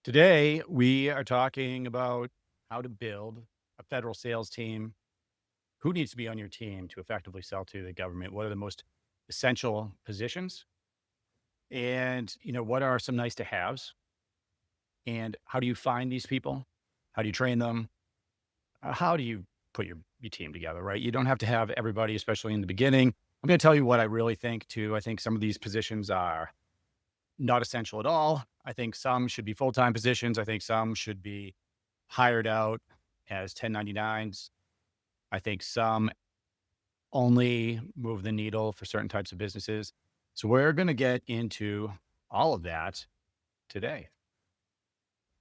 Today, we are talking about how to build a federal sales team. Who needs to be on your team to effectively sell to the government? What are the most essential positions? And, what are some nice to haves? And how do you find these people? How do you train them? How do you put your team together, right? You don't have to have everybody, especially in the beginning. I'm going to tell you what I really think too. I think some of these positions are not essential at all. I think some should be full-time positions. I think some should be hired out as 1099s. I think some only move the needle for certain types of businesses. So we're going to get into all of that today.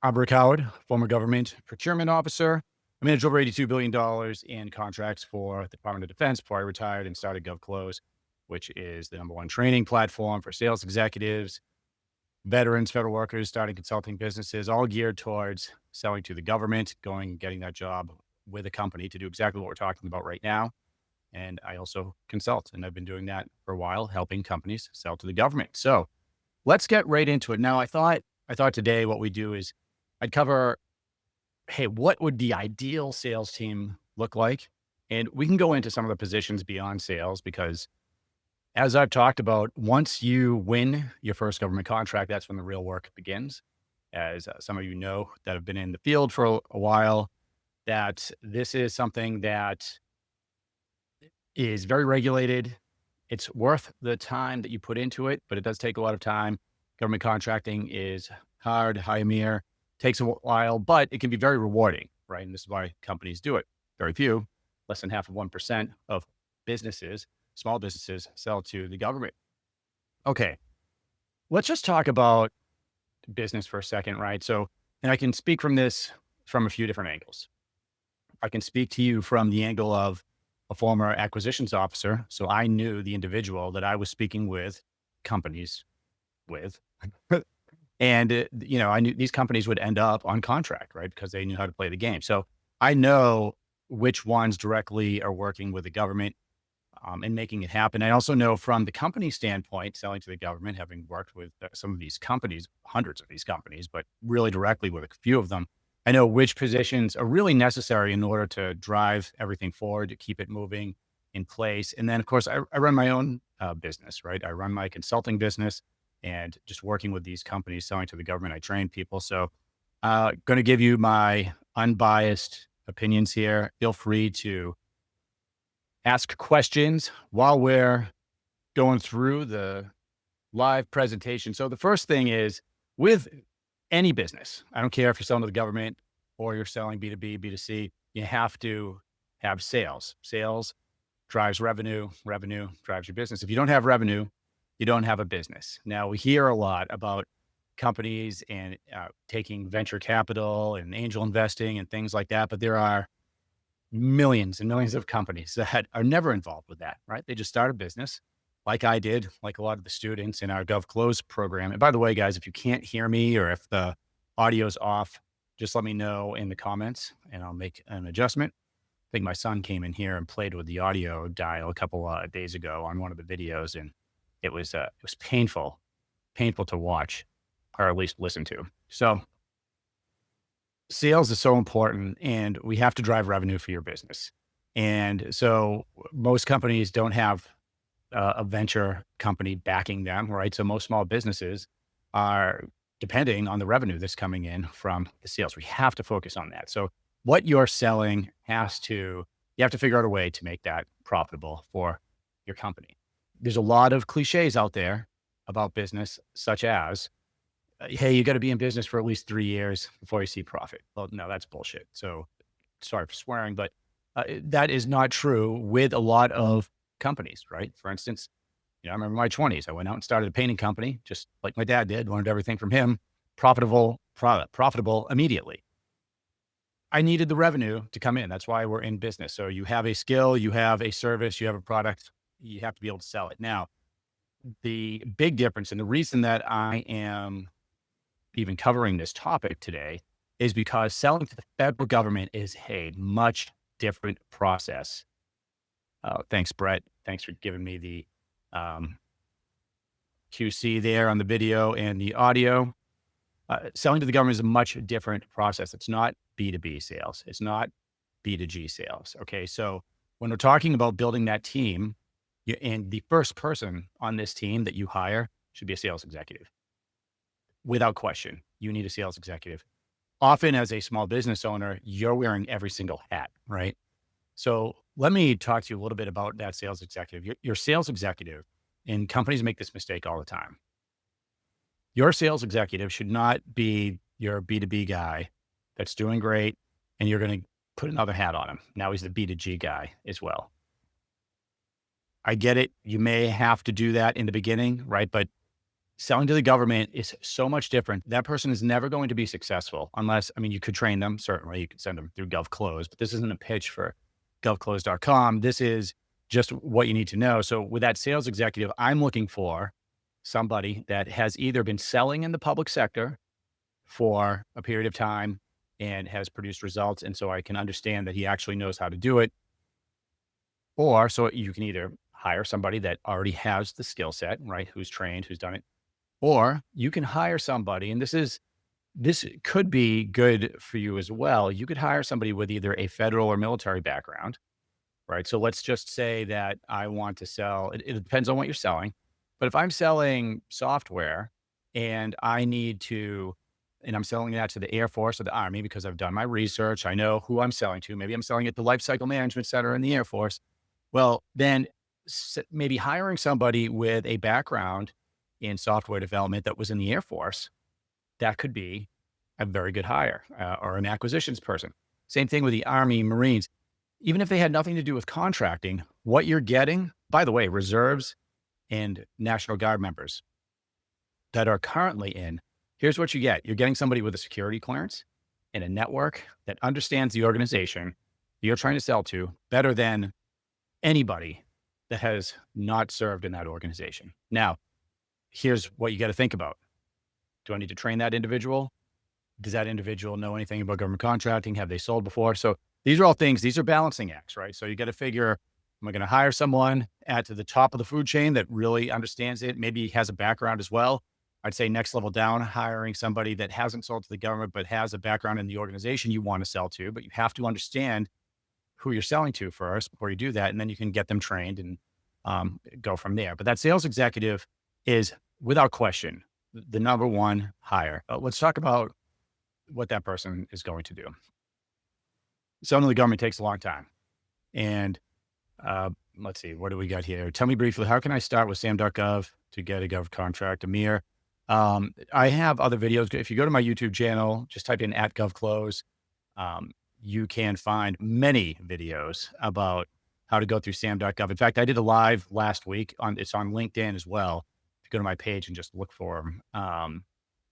I'm Rick Howard, former government procurement officer. I managed over $82 billion in contracts for the Department of Defense before I retired and started GovClose, which is the number one training platform for sales executives, veterans, federal workers, starting consulting businesses, all geared towards selling to the government, getting that job with a company to do exactly what we're talking about right now. And I also consult, and I've been doing that for a while, helping companies sell to the government. So let's get right into it. Now, I thought today what we do is I'd cover, hey, what would the ideal sales team look like? And we can go into some of the positions beyond sales because as I've talked about, once you win your first government contract, that's when the real work begins. As some of you know that have been in the field for a while, that this is something that is very regulated. It's worth the time that you put into it, but it does take a lot of time. Government contracting is hard, high mir, takes a while, but it can be very rewarding, right? And this is why companies do it. Very few, less than half of 1% of businesses, small businesses, sell to the government. Okay, let's just talk about business for a second, right? So, and I can speak from this from a few different angles. I can speak to you from the angle of a former acquisitions officer. So I knew the individual that I was speaking with companies with. And, I knew these companies would end up on contract, right? Because they knew how to play the game. So I know which ones directly are working with the government and making it happen. I also know from the company standpoint, selling to the government, having worked with some of these companies, hundreds of these companies, but really directly with a few of them, I know which positions are really necessary in order to drive everything forward, to keep it moving in place. And then, of course, I run my own business, right? I run my consulting business and just working with these companies, selling to the government. I train people. So, going to give you my unbiased opinions here. Feel free to ask questions while we're going through the live presentation. So the first thing is with any business, I don't care if you're selling to the government or you're selling B2B, B2C, you have to have sales. Sales drives revenue, revenue drives your business. If you don't have revenue, you don't have a business. Now, we hear a lot about companies and taking venture capital and angel investing and things like that, but there are millions and millions of companies that are never involved with that, right? They just start a business like I did, like a lot of the students in our GovClose program. And by the way, guys, if you can't hear me or if the audio's off, just let me know in the comments and I'll make an adjustment. I think my son came in here and played with the audio dial a couple days ago on one of the videos, and it was painful to watch, or at least listen to. So sales is so important and we have to drive revenue for your business. And so most companies don't have a venture company backing them, right? So most small businesses are depending on the revenue that's coming in from the sales. We have to focus on that. So what you're selling you have to figure out a way to make that profitable for your company. There's a lot of cliches out there about business, such as, hey, you got to be in business for at least 3 years before you see profit. Well, no, that's bullshit. So sorry for swearing, but that is not true with a lot of companies, right? For instance, I remember my 20s. I went out and started a painting company, just like my dad did, learned everything from him, profitable immediately. I needed the revenue to come in. That's why we're in business. So you have a skill, you have a service, you have a product, you have to be able to sell it. Now, the big difference and the reason that I am even covering this topic today is because selling to the federal government is a much different process. Thanks, Brett. Thanks for giving me the QC there on the video and the audio. Selling to the government is a much different process. It's not B2B sales. It's not B2G sales. Okay. So when we're talking about building that team, and the first person on this team that you hire should be a sales executive. Without question, you need a sales executive. Often as a small business owner, you're wearing every single hat, right? So let me talk to you a little bit about that sales executive. Your sales executive, and companies make this mistake all the time. Your sales executive should not be your B2B guy that's doing great, and you're going to put another hat on him. Now he's the B2G guy as well. I get it. You may have to do that in the beginning, right? But selling to the government is so much different. That person is never going to be successful unless, I mean, you could train them. Certainly, you could send them through GovClose, but this isn't a pitch for govclose.com. This is just what you need to know. So with that sales executive, I'm looking for somebody that has either been selling in the public sector for a period of time and has produced results. And so I can understand that he actually knows how to do it. Or so you can either hire somebody that already has the skill set, right? Who's trained, who's done it. Or you can hire somebody, and this could be good for you as well. You could hire somebody with either a federal or military background, right? So let's just say that I want to sell, it depends on what you're selling. But if I'm selling software and I'm selling that to the Air Force or the Army because I've done my research, I know who I'm selling to. Maybe I'm selling it to Life Cycle Management Center in the Air Force. Well, then maybe hiring somebody with a background in software development that was in the Air Force, that could be a very good hire, or an acquisitions person. Same thing with the Army, Marines. Even if they had nothing to do with contracting, what you're getting, by the way, reserves and National Guard members that are currently in, here's what you get. You're getting somebody with a security clearance and a network that understands the organization you're trying to sell to better than anybody that has not served in that organization. Now, here's what you got to think about. Do I need to train that individual? Does that individual know anything about government contracting? Have they sold before? So these are all things, these are balancing acts, right? So you got to figure, am I going to hire someone at the top of the food chain that really understands it? Maybe has a background as well. I'd say next level down, hiring somebody that hasn't sold to the government, but has a background in the organization you want to sell to, but you have to understand who you're selling to first before you do that. And then you can get them trained and go from there. But that sales executive is without question the number one hire. Let's talk about what that person is going to do. Selling to the government takes a long time. And let's see, what do we got here? Tell me briefly, how can I start with sam.gov to get a gov contract? Amir, I have other videos. If you go to my YouTube channel, just type in @GovClose. You can find many videos about how to go through sam.gov. In fact, I did a live last week it's on LinkedIn as well. If you go to my page and just look for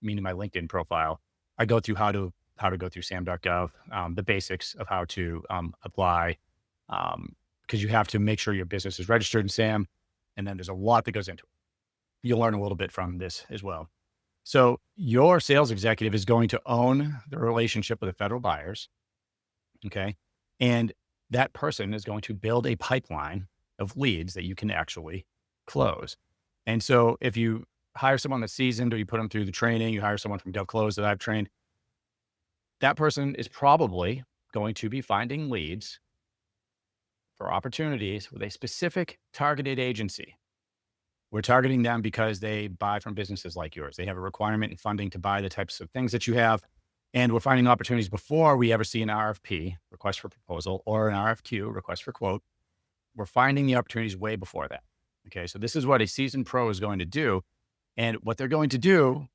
meaning my LinkedIn profile, I go through how to go through sam.gov, the basics of how to apply, because you have to make sure your business is registered in SAM, and then there's a lot that goes into it. You'll learn a little bit from this as well. So your sales executive is going to own the relationship with the federal buyers, okay? And that person is going to build a pipeline of leads that you can actually close. And so if you hire someone that's seasoned or you put them through the training, you hire someone from GovClose that I've trained, that person is probably going to be finding leads for opportunities with a specific targeted agency. We're targeting them because they buy from businesses like yours. They have a requirement and funding to buy the types of things that you have. And we're finding opportunities before we ever see an RFP, request for proposal, or an RFQ, request for quote. We're finding the opportunities way before that. Okay. So this is what a seasoned pro is going to do. And what they're going to do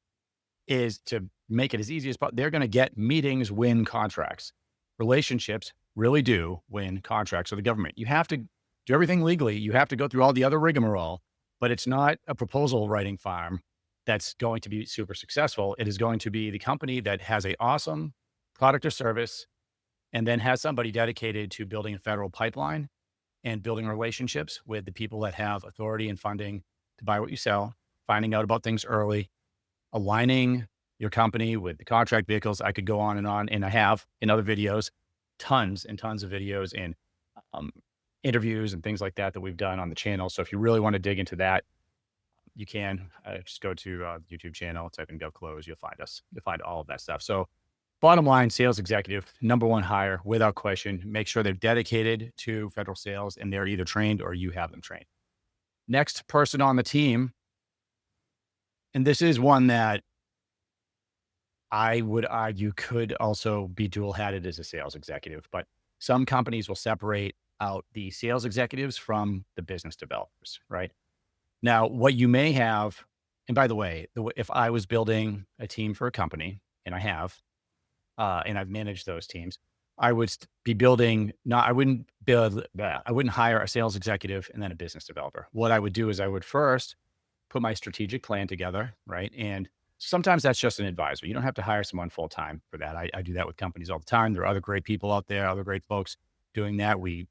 is to make it as easy as possible. They're going to get meetings, win contracts. Relationships really do win contracts with the government. You have to do everything legally. You have to go through all the other rigmarole, but it's not a proposal writing farm that's going to be super successful. It is going to be the company that has an awesome product or service and then has somebody dedicated to building a federal pipeline and building relationships with the people that have authority and funding to buy what you sell, finding out about things early, aligning your company with the contract vehicles. I could go on, and I have in other videos, tons and tons of videos and interviews and things like that we've done on the channel. So if you really want to dig into that, you can just go to the YouTube channel, type in GovClose, you'll find us. You'll find all of that stuff. So bottom line, sales executive, number one hire without question. Make sure they're dedicated to federal sales and they're either trained or you have them trained. Next person on the team, and this is one that I would argue could also be dual hatted as a sales executive, but some companies will separate out the sales executives from the business developers, right? Now, what you may have, and by the way, if I was building a team for a company, and I have, and I've managed those teams, I would be building, not, I wouldn't build, I wouldn't hire a sales executive and then a business developer. What I would do is I would first put my strategic plan together, right? And sometimes that's just an advisor. You don't have to hire someone full time for that. I do that with companies all the time. There are other great people out there, other great folks doing that. We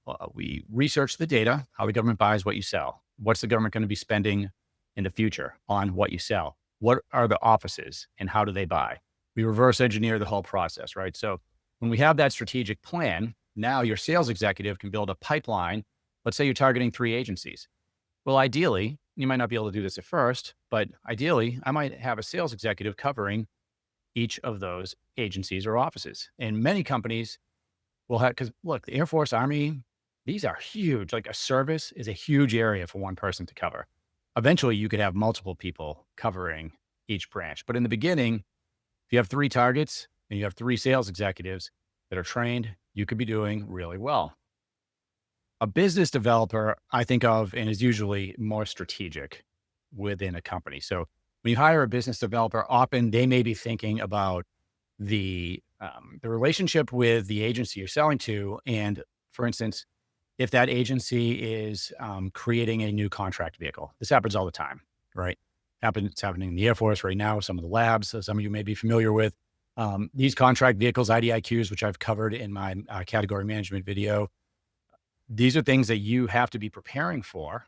research the data, how the government buys what you sell. What's the government going to be spending in the future on what you sell? What are the offices and how do they buy? We reverse engineer the whole process, right? So when we have that strategic plan, now your sales executive can build a pipeline. Let's say you're targeting 3 agencies. Well, ideally, you might not be able to do this at first, but ideally, I might have a sales executive covering each of those agencies or offices. And many companies will have, because look, the Air Force, Army, these are huge. Like a service is a huge area for one person to cover. Eventually, you could have multiple people covering each branch. But in the beginning, if you have 3 targets and you have 3 sales executives that are trained, you could be doing really well. A business developer, I think of, and is usually more strategic within a company. So when you hire a business developer, often they may be thinking about the relationship with the agency you're selling to. And for instance, if that agency is creating a new contract vehicle, this happens all the time, right? It's happening in the Air Force right now, some of the labs, some of you may be familiar with. These contract vehicles, IDIQs, which I've covered in my category management video, these are things that you have to be preparing for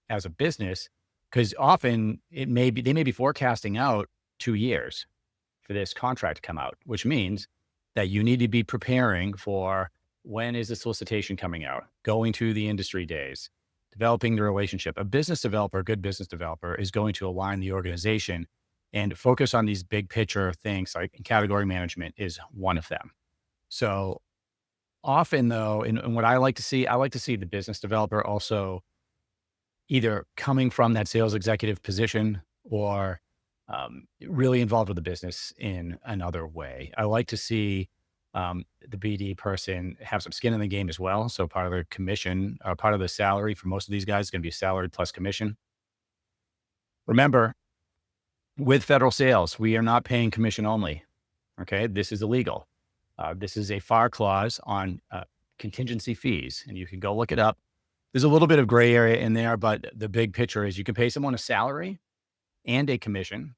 as a business, because often they may be forecasting out 2 years for this contract to come out, which means that you need to be preparing for when is the solicitation coming out, going to the industry days, developing the relationship. A business developer, a good business developer, is going to align the organization and focus on these big picture things, like category management is one of them. So often though, and what I like to see the business developer also either coming from that sales executive position or really involved with the business in another way. I like to see the BD person have some skin in the game as well. So part of their commission, part of the salary for most of these guys is going to be salary plus commission. Remember, with federal sales, we are not paying commission only. Okay, this is illegal. This is a FAR clause on contingency fees, and you can go look it up. There's a little bit of gray area in there, but the big picture is you can pay someone a salary and a commission.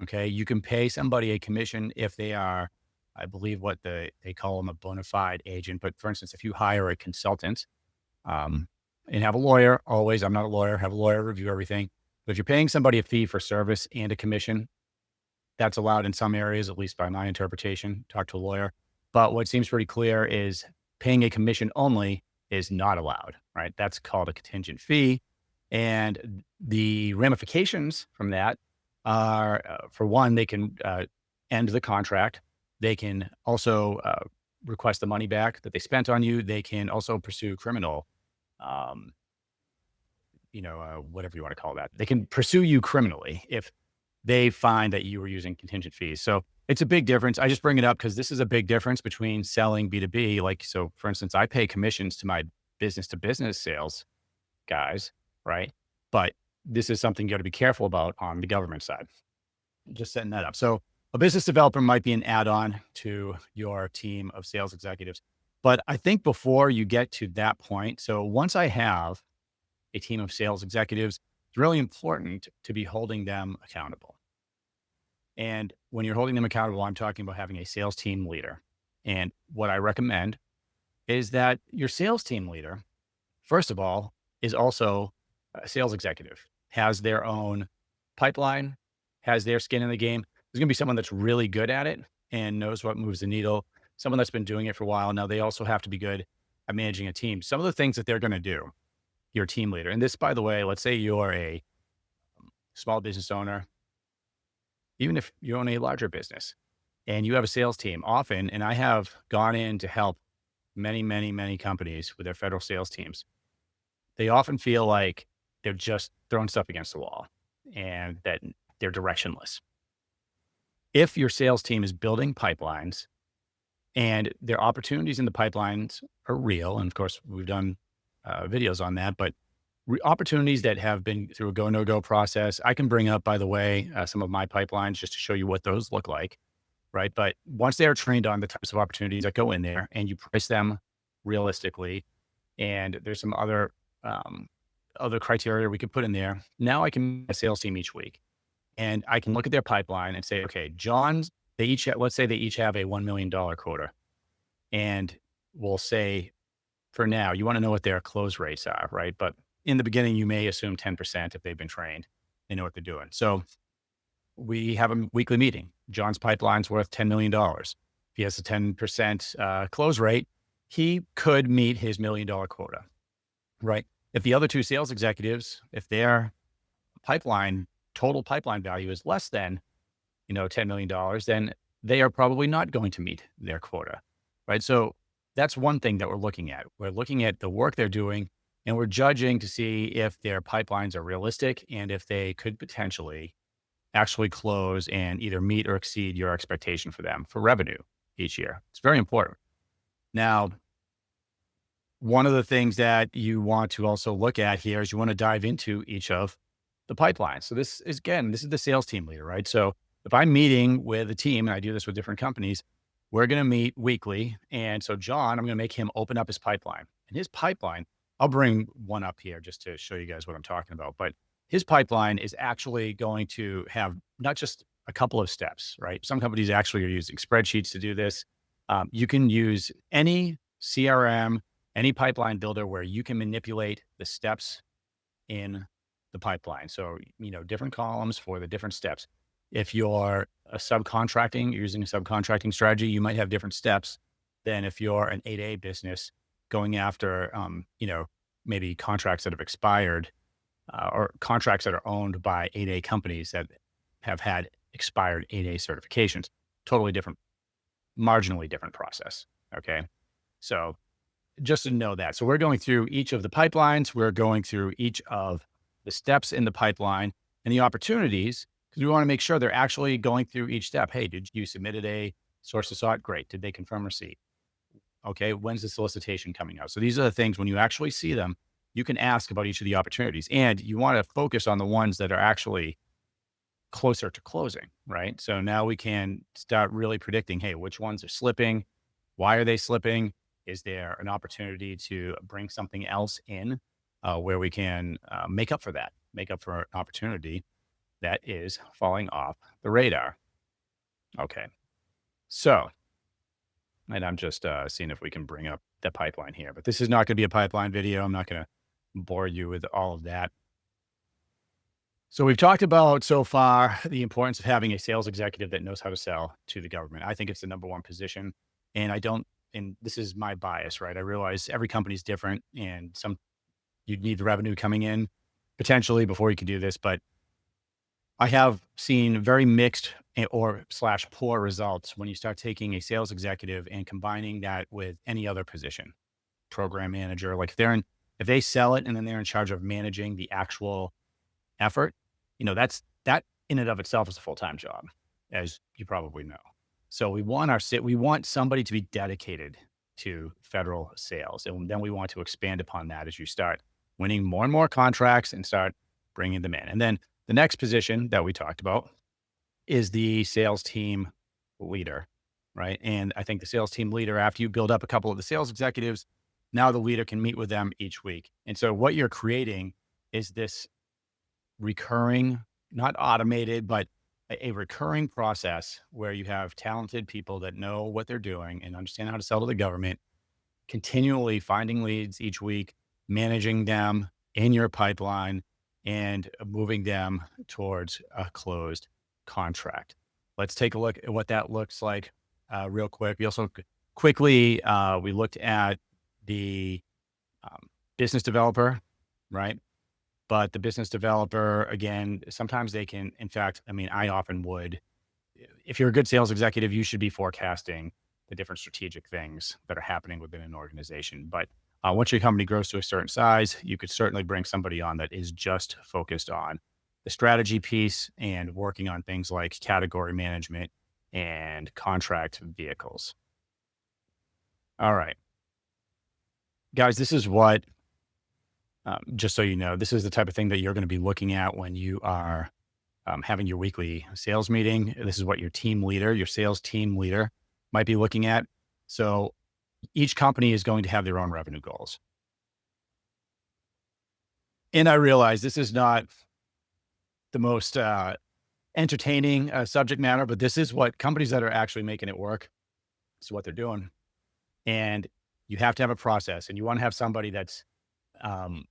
Okay, you can pay somebody a commission if they are, I believe they call them a bona fide agent. But for instance, if you hire a consultant and have a lawyer, always, I'm not a lawyer, have a lawyer review everything. But if you're paying somebody a fee for service and a commission, that's allowed in some areas, at least by my interpretation. Talk to a lawyer. But what seems pretty clear is paying a commission only is not allowed, right? That's called a contingent fee. And the ramifications from that are, for one, they can end the contract. They can also request the money back that they spent on you. They can also pursue criminal, whatever you want to call that. They can pursue you criminally if they find that you were using contingent fees. So it's a big difference. I just bring it up because this is a big difference between selling B2B. Like, so for instance, I pay commissions to my business to business sales guys, right? But this is something you got to be careful about on the government side. Just setting that up. So a business developer might be an add-on to your team of sales executives. But I think before you get to that point, so once I have a team of sales executives, it's really important to be holding them accountable. And when you're holding them accountable, I'm talking about having a sales team leader. And what I recommend is that your sales team leader, first of all, is also a sales executive, has their own pipeline, has their skin in the game. There's going to be someone that's really good at it and knows what moves the needle, someone that's been doing it for a while. Now, they also have to be good at managing a team. Some of the things that they're going to do, your team leader, and this, by the way, let's say you're a small business owner, even if you own a larger business and you have a sales team often, and I have gone in to help many, many, many companies with their federal sales teams, they often feel like they're just throwing stuff against the wall and that they're directionless. If your sales team is building pipelines and their opportunities in the pipelines are real, and of course, we've done videos on that, but opportunities that have been through a go, no go process, I can bring up, by the way, some of my pipelines just to show you what those look like, right? But once they are trained on the types of opportunities that go in there and you price them realistically, and there's some um, other criteria we could put in there. Now I can make a sales team each week and I can look at their pipeline and say, okay, John's, let's say they each have a $1 million quota. And we'll say for now, you want to know what their close rates are, right? But in the beginning, you may assume 10% if they've been trained, they know what they're doing. So we have a weekly meeting. John's pipeline's worth $10 million. If he has a 10% close rate, he could meet his $1 million quota, right? If the other two sales executives, if their total pipeline value is less than, $10 million, then they are probably not going to meet their quota, right? So that's one thing that we're looking at. We're looking at the work they're doing and we're judging to see if their pipelines are realistic and if they could potentially actually close and either meet or exceed your expectation for them for revenue each year. It's very important. Now, one of the things that you want to also look at here is you want to dive into each of the pipelines. So this is the sales team leader, right? So if I'm meeting with a team, and I do this with different companies, we're going to meet weekly. And so John, I'm going to make him open up his pipeline. And his pipeline, I'll bring one up here just to show you guys what I'm talking about. But his pipeline is actually going to have not just a couple of steps, right? Some companies actually are using spreadsheets to do this. You can use any CRM, any pipeline builder where you can manipulate the steps in the pipeline. So, different columns for the different steps. If you're using a subcontracting strategy, you might have different steps than if you're an 8A business going after, maybe contracts that have expired or contracts that are owned by 8A companies that have had expired 8A certifications. Totally different, marginally different process. Okay. So just to know that. So we're going through each of the pipelines. We're going through each of the steps in the pipeline and the opportunities because we want to make sure they're actually going through each step. Hey, did you submitted a source to sought? Great. Did they confirm receipt? Okay. When's the solicitation coming out? So these are the things when you actually see them, you can ask about each of the opportunities and you want to focus on the ones that are actually closer to closing, right? So now we can start really predicting, hey, which ones are slipping? Why are they slipping? Is there an opportunity to bring something else in where we can make up for an opportunity that is falling off the radar? Okay. So, and I'm just seeing if we can bring up the pipeline here, but this is not going to be a pipeline video. I'm not going to bore you with all of that. So we've talked about so far the importance of having a sales executive that knows how to sell to the government. I think it's the number one position. And this is my bias, right? I realize every company is different and you need the revenue coming in potentially before you can do this. But I have seen very mixed or/slash poor results when you start taking a sales executive and combining that with any other position, program manager. Like if they sell it and then they're in charge of managing the actual effort, that in and of itself is a full-time job, as you probably know. So we want somebody to be dedicated to federal sales. And then we want to expand upon that as you start winning more and more contracts and start bringing them in. And then the next position that we talked about is the sales team leader, right? And I think the sales team leader, after you build up a couple of the sales executives, now the leader can meet with them each week. And so what you're creating is this recurring, not automated, but a recurring process where you have talented people that know what they're doing and understand how to sell to the government, continually finding leads each week, managing them in your pipeline, and moving them towards a closed contract. Let's take a look at what that looks like real quick. We also quickly, we looked at the business developer, right? But the business developer, again, sometimes they can, in fact, I mean, I often would, if you're a good sales executive, you should be forecasting the different strategic things that are happening within an organization. But once your company grows to a certain size, you could certainly bring somebody on that is just focused on the strategy piece and working on things like category management and contract vehicles. All right, guys, this is what, just so you know, this is the type of thing that you're going to be looking at when you are having your weekly sales meeting. This is what your team leader, your sales team leader might be looking at. So each company is going to have their own revenue goals. And I realize this is not the most entertaining subject matter, but this is what companies that are actually making it work. This is what they're doing. And you have to have a process, and you want to have somebody um,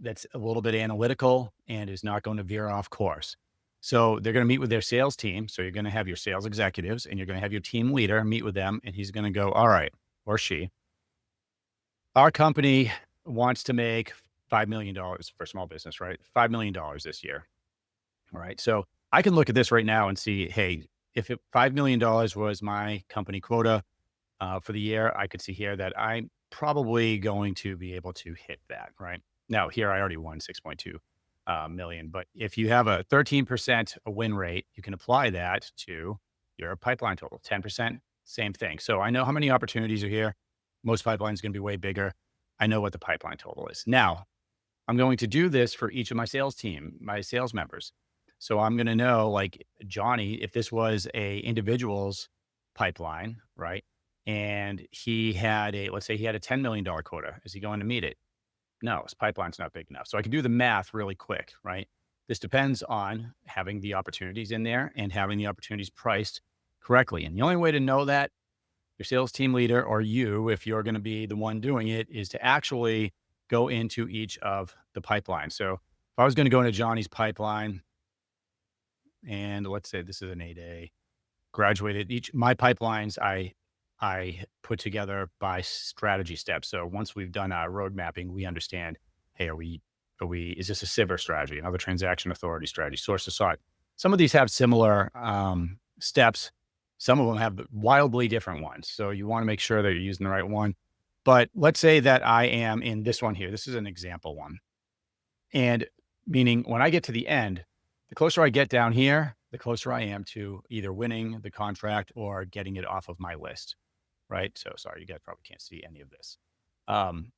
that's a little bit analytical and is not going to veer off course. So they're going to meet with their sales team. So you're going to have your sales executives and you're going to have your team leader meet with them. And he's going to go, all right, or she, our company wants to make $5 million for small business, right? $5 million this year. All right. So I can look at this right now and see, hey, if $5 million was my company quota for the year, I could see here that I'm probably going to be able to hit that, right? Now, here I already won 6.2 million, but if you have a 13% win rate, you can apply that to your pipeline total. 10%, same thing. So I know how many opportunities are here. Most pipelines going to be way bigger. I know what the pipeline total is. Now, I'm going to do this for each of my sales team, my sales members. So I'm going to know, like Johnny, if this was a individual's pipeline, right? And he had let's say he had a $10 million quota. Is he going to meet it? No, his pipeline's not big enough. So I can do the math really quick, right? This depends on having the opportunities in there and having the opportunities priced correctly. And the only way to know that, your sales team leader or you, if you're going to be the one doing it, is to actually go into each of the pipelines. So if I was going to go into Johnny's pipeline, and let's say this is an 8A, graduated each my pipelines, I put together by strategy steps. So once we've done our road mapping, we understand, hey, is this a SIVR strategy, another transaction authority strategy, source to sought? Some of these have similar steps. Some of them have wildly different ones. So you want to make sure that you're using the right one. But let's say that I am in this one here. This is an example one. And meaning when I get to the end, the closer I get down here, the closer I am to either winning the contract or getting it off of my list. Right. So sorry, you guys probably can't see any of this. Um,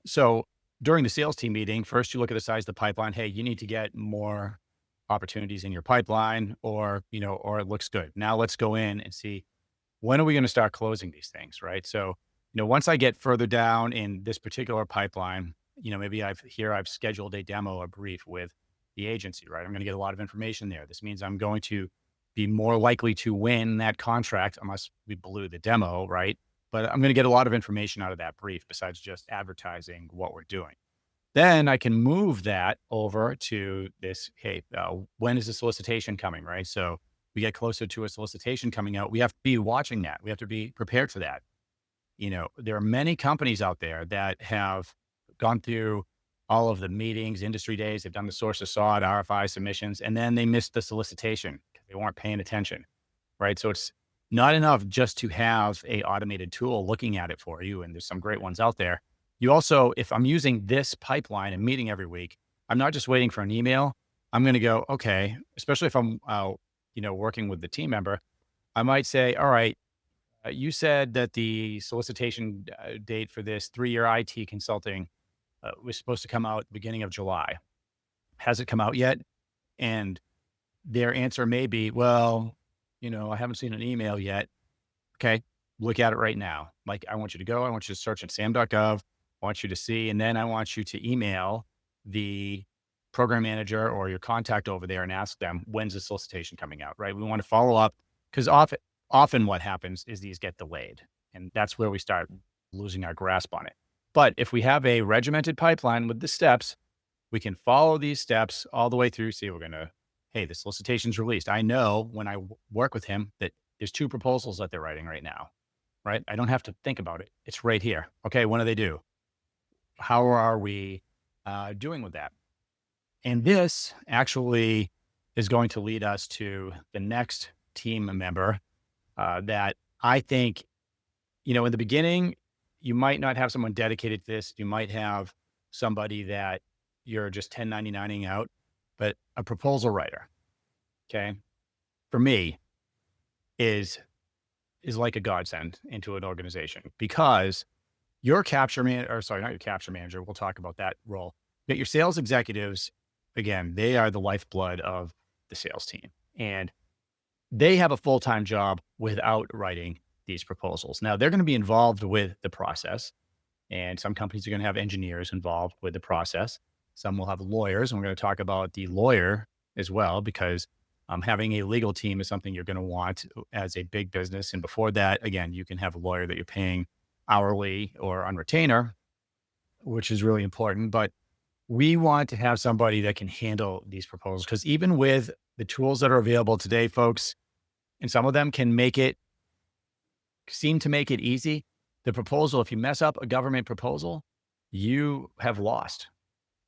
so during the sales team meeting, first you look at the size of the pipeline. Hey, you need to get more opportunities in your pipeline, or, or it looks good. Now let's go in and see, when are we going to start closing these things? Right. So, once I get further down in this particular pipeline, maybe I've scheduled a demo, a brief with the agency, right? I'm going to get a lot of information there. This means I'm going to be more likely to win that contract unless we blew the demo, right? But I'm going to get a lot of information out of that brief besides just advertising what we're doing. Then I can move that over to this, hey, when is the solicitation coming, right? So we get closer to a solicitation coming out. We have to be watching that. We have to be prepared for that. There are many companies out there that have gone through all of the meetings, industry days. They've done the source of SOD, RFI submissions, and then they missed the solicitation because they weren't paying attention, right? So it's not enough just to have a automated tool looking at it for you. And there's some great ones out there. You also, if I'm using this pipeline and meeting every week, I'm not just waiting for an email. I'm going to go, okay, especially if I'm, working with the team member, I might say, all right, you said that the solicitation date for this 3-year IT consulting was supposed to come out at the beginning of July. Has it come out yet? And their answer may be, well, I haven't seen an email yet. Okay, look at it right now. Like, I want you to search at sam.gov. I want you to see, and then I want you to email the program manager or your contact over there and ask them, when's the solicitation coming out, right? We want to follow up, because often what happens is these get delayed, and that's where we start losing our grasp on it. But if we have a regimented pipeline with the steps, we can follow these steps all the way through. See, hey, the solicitation's released. I know when I work with him that there's 2 proposals that they're writing right now, right? I don't have to think about it. It's right here. Okay, when do they do? How are we doing with that? And this actually is going to lead us to the next team member that I think, in the beginning, you might not have someone dedicated to this. You might have somebody that you're just 1099ing out, but a proposal writer, okay, for me is like a godsend into an organization because your capture man, or sorry, not your capture manager. We'll talk about that role. But your sales executives, again, they are the lifeblood of the sales team, and they have a full-time job without writing these proposals. Now they're going to be involved with the process, and some companies are going to have engineers involved with the process. Some will have lawyers, and we're going to talk about the lawyer as well, because having a legal team is something you're going to want as a big business. And before that, again, you can have a lawyer that you're paying hourly or on retainer, which is really important. But we want to have somebody that can handle these proposals because even with the tools that are available today, folks, and some of them can seem to make it easy. The proposal, if you mess up a government proposal, you have lost.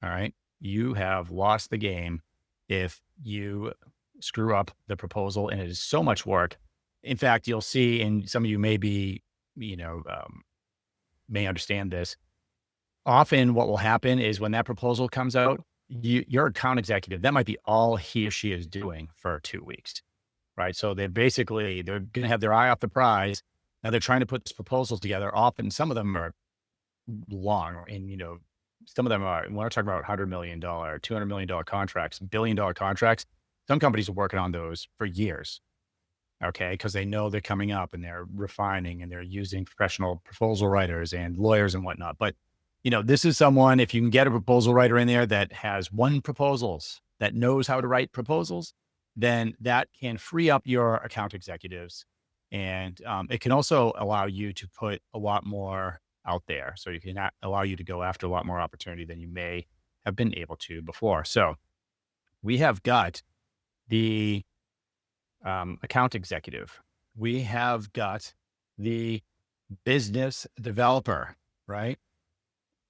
All right. You have lost the game if you screw up the proposal, and it is so much work. In fact, you'll see, and some of you you know, um, may understand this. Often what will happen is when that proposal comes out, your account executive, that might be all he or she is doing for 2 weeks, right? So they're going to have their eye off the prize. Now they're trying to put this proposal together. Often some of them are long, and some of them are, when we're talking about $100 million, $200 million contracts, $1 billion contracts, some companies are working on those for years. Okay. Because they know they're coming up and they're refining and they're using professional proposal writers and lawyers and whatnot. But, this is someone, if you can get a proposal writer in there that has won proposals, that knows how to write proposals, then that can free up your account executives. And it can also allow you to put a lot more out there. So you can allow you to go after a lot more opportunity than you may have been able to before. So we have got the account executive. We have got the business developer, right?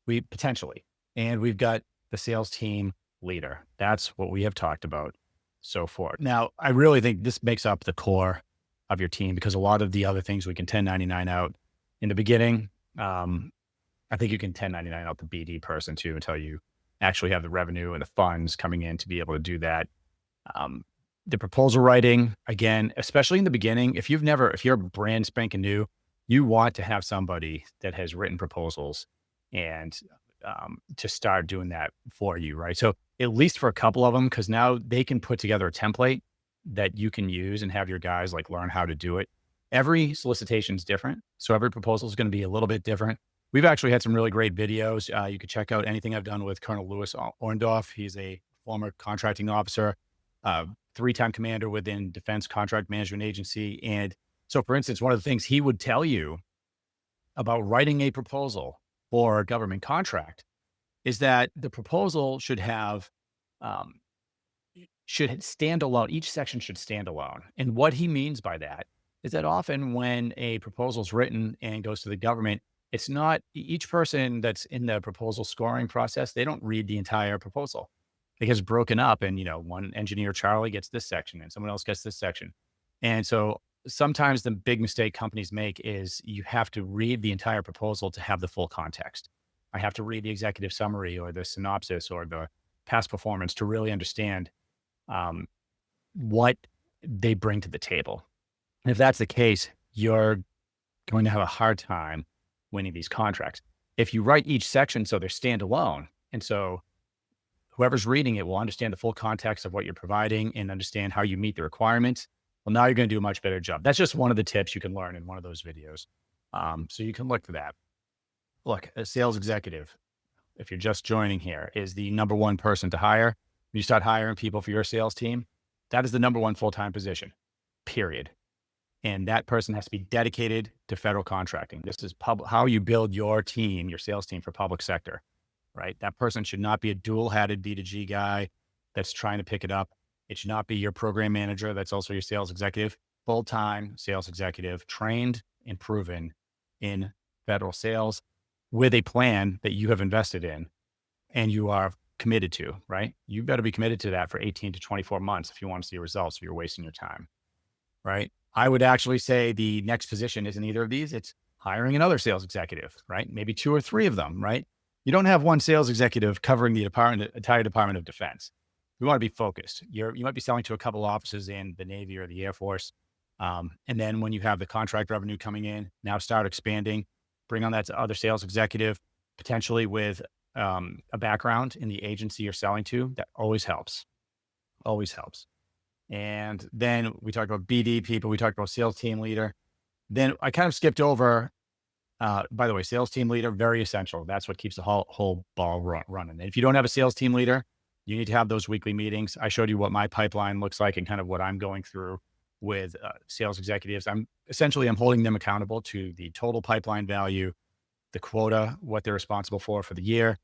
We potentially, and we've got the sales team leader. That's what we have talked about so far. Now, I really think this makes up the core of your team because a lot of the other things we can 1099 out in the beginning. I think you can 1099 out the BD person too until you actually have the revenue and the funds coming in to be able to do that. The proposal writing, again, especially in the beginning, if you're brand spanking new, you want to have somebody that has written proposals and to start doing that for you, right? So at least for a couple of them, because now they can put together a template that you can use and have your guys like learn how to do it. Every solicitation is different. So every proposal is going to be a little bit different. We've actually had some really great videos. You could check out anything I've done with Colonel Lewis Orndorff. He's a former contracting officer, 3-time commander within Defense Contract Management Agency. And so, for instance, one of the things he would tell you about writing a proposal for a government contract is that the proposal um, should stand alone. Each section should stand alone. And what he means by that is that often when a proposal is written and goes to the government, it's not each person that's in the proposal scoring process. They don't read the entire proposal. It gets broken up and, one engineer, Charlie, gets this section and someone else gets this section. And so sometimes the big mistake companies make is you have to read the entire proposal to have the full context. I have to read the executive summary or the synopsis or the past performance to really understand um, what they bring to the table. And if that's the case, you're going to have a hard time winning these contracts. If you write each section so they're standalone, and so whoever's reading it will understand the full context of what you're providing and understand how you meet the requirements, well, now you're going to do a much better job. That's just one of the tips you can learn in one of those videos. So you can look for that. Look, a sales executive, if you're just joining here, is the number one person to hire. When you start hiring people for your sales team, that is the number one full-time position, period. And that person has to be dedicated to federal contracting. This is how you build your team, your sales team for public sector, right? That person should not be a dual-hatted B2G guy that's trying to pick it up. It should not be your program manager that's also your sales executive. Full-time sales executive, trained and proven in federal sales with a plan that you have invested in and you are committed to, right? You've got to be committed to that for 18 to 24 months if you want to see results, if you're wasting your time, right? I would actually say the next position isn't either of these. It's hiring another sales executive, right? Maybe two or three of them, right? You don't have one sales executive covering the entire Department of Defense. We want to be focused. You might be selling to a couple offices in the Navy or the Air Force. And then when you have the contract revenue coming in, now start expanding, bring on that other sales executive, potentially with a background in the agency you're selling to. That always helps. Always helps. And then we talked about BD people. We talked about sales team leader. Then I kind of skipped over, by the way, sales team leader, very essential. That's what keeps the whole ball running. And if you don't have a sales team leader, you need to have those weekly meetings. I showed you what my pipeline looks like and kind of what I'm going through with sales executives. I'm holding them accountable to the total pipeline value, the quota, what they're responsible for the year.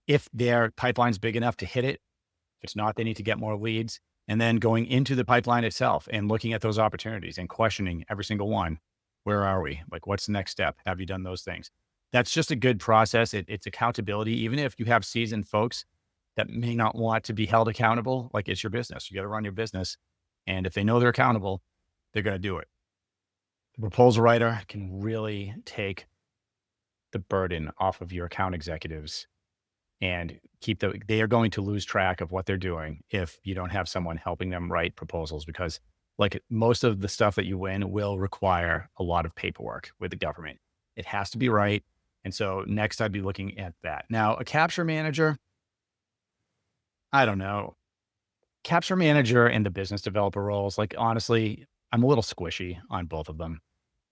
If their pipeline's big enough to hit it, if it's not, they need to get more leads. And then going into the pipeline itself and looking at those opportunities and questioning every single one. Where are we? Like, what's the next step? Have you done those things? That's just a good process. It's accountability. Even if you have seasoned folks that may not want to be held accountable, like, it's your business. You got to run your business. And if they know they're accountable, they're going to do it. The proposal writer can really take the burden off of your account executives and they are going to lose track of what they're doing if you don't have someone helping them write proposals, because like most of the stuff that you win will require a lot of paperwork with the government. It has to be right. And so next I'd be looking at that. Now, a capture manager, I don't know. Capture manager and the business developer roles, like, honestly, I'm a little squishy on both of them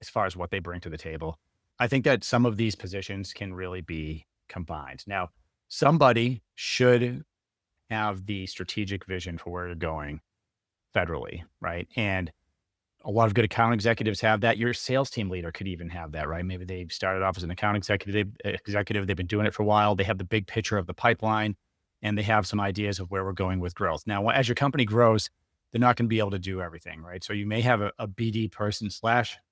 as far as what they bring to the table. I think that some of these positions can really be combined. Now, somebody should have the strategic vision for where you're going federally, right? And a lot of good account executives have that. Your sales team leader could even have that, right? Maybe they started off as an account executive. They've been doing it for a while. They have the big picture of the pipeline, and they have some ideas of where we're going with growth. Now, as your company grows, they're not going to be able to do everything, right? So you may have a BD person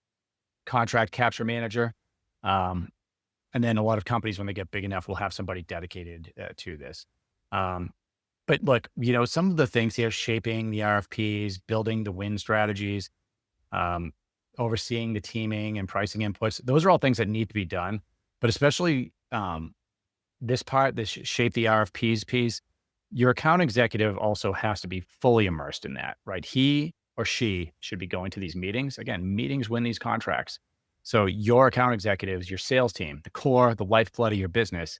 / contract capture manager. And then a lot of companies, when they get big enough, will have somebody dedicated to this. But look, some of the things here: shaping the RFPs, building the win strategies, overseeing the teaming and pricing inputs. Those are all things that need to be done. But especially this shape the RFPs piece, your account executive also has to be fully immersed in that, right? He or she should be going to these meetings. Again, meetings win these contracts. So your account executives, your sales team, the core, the lifeblood of your business,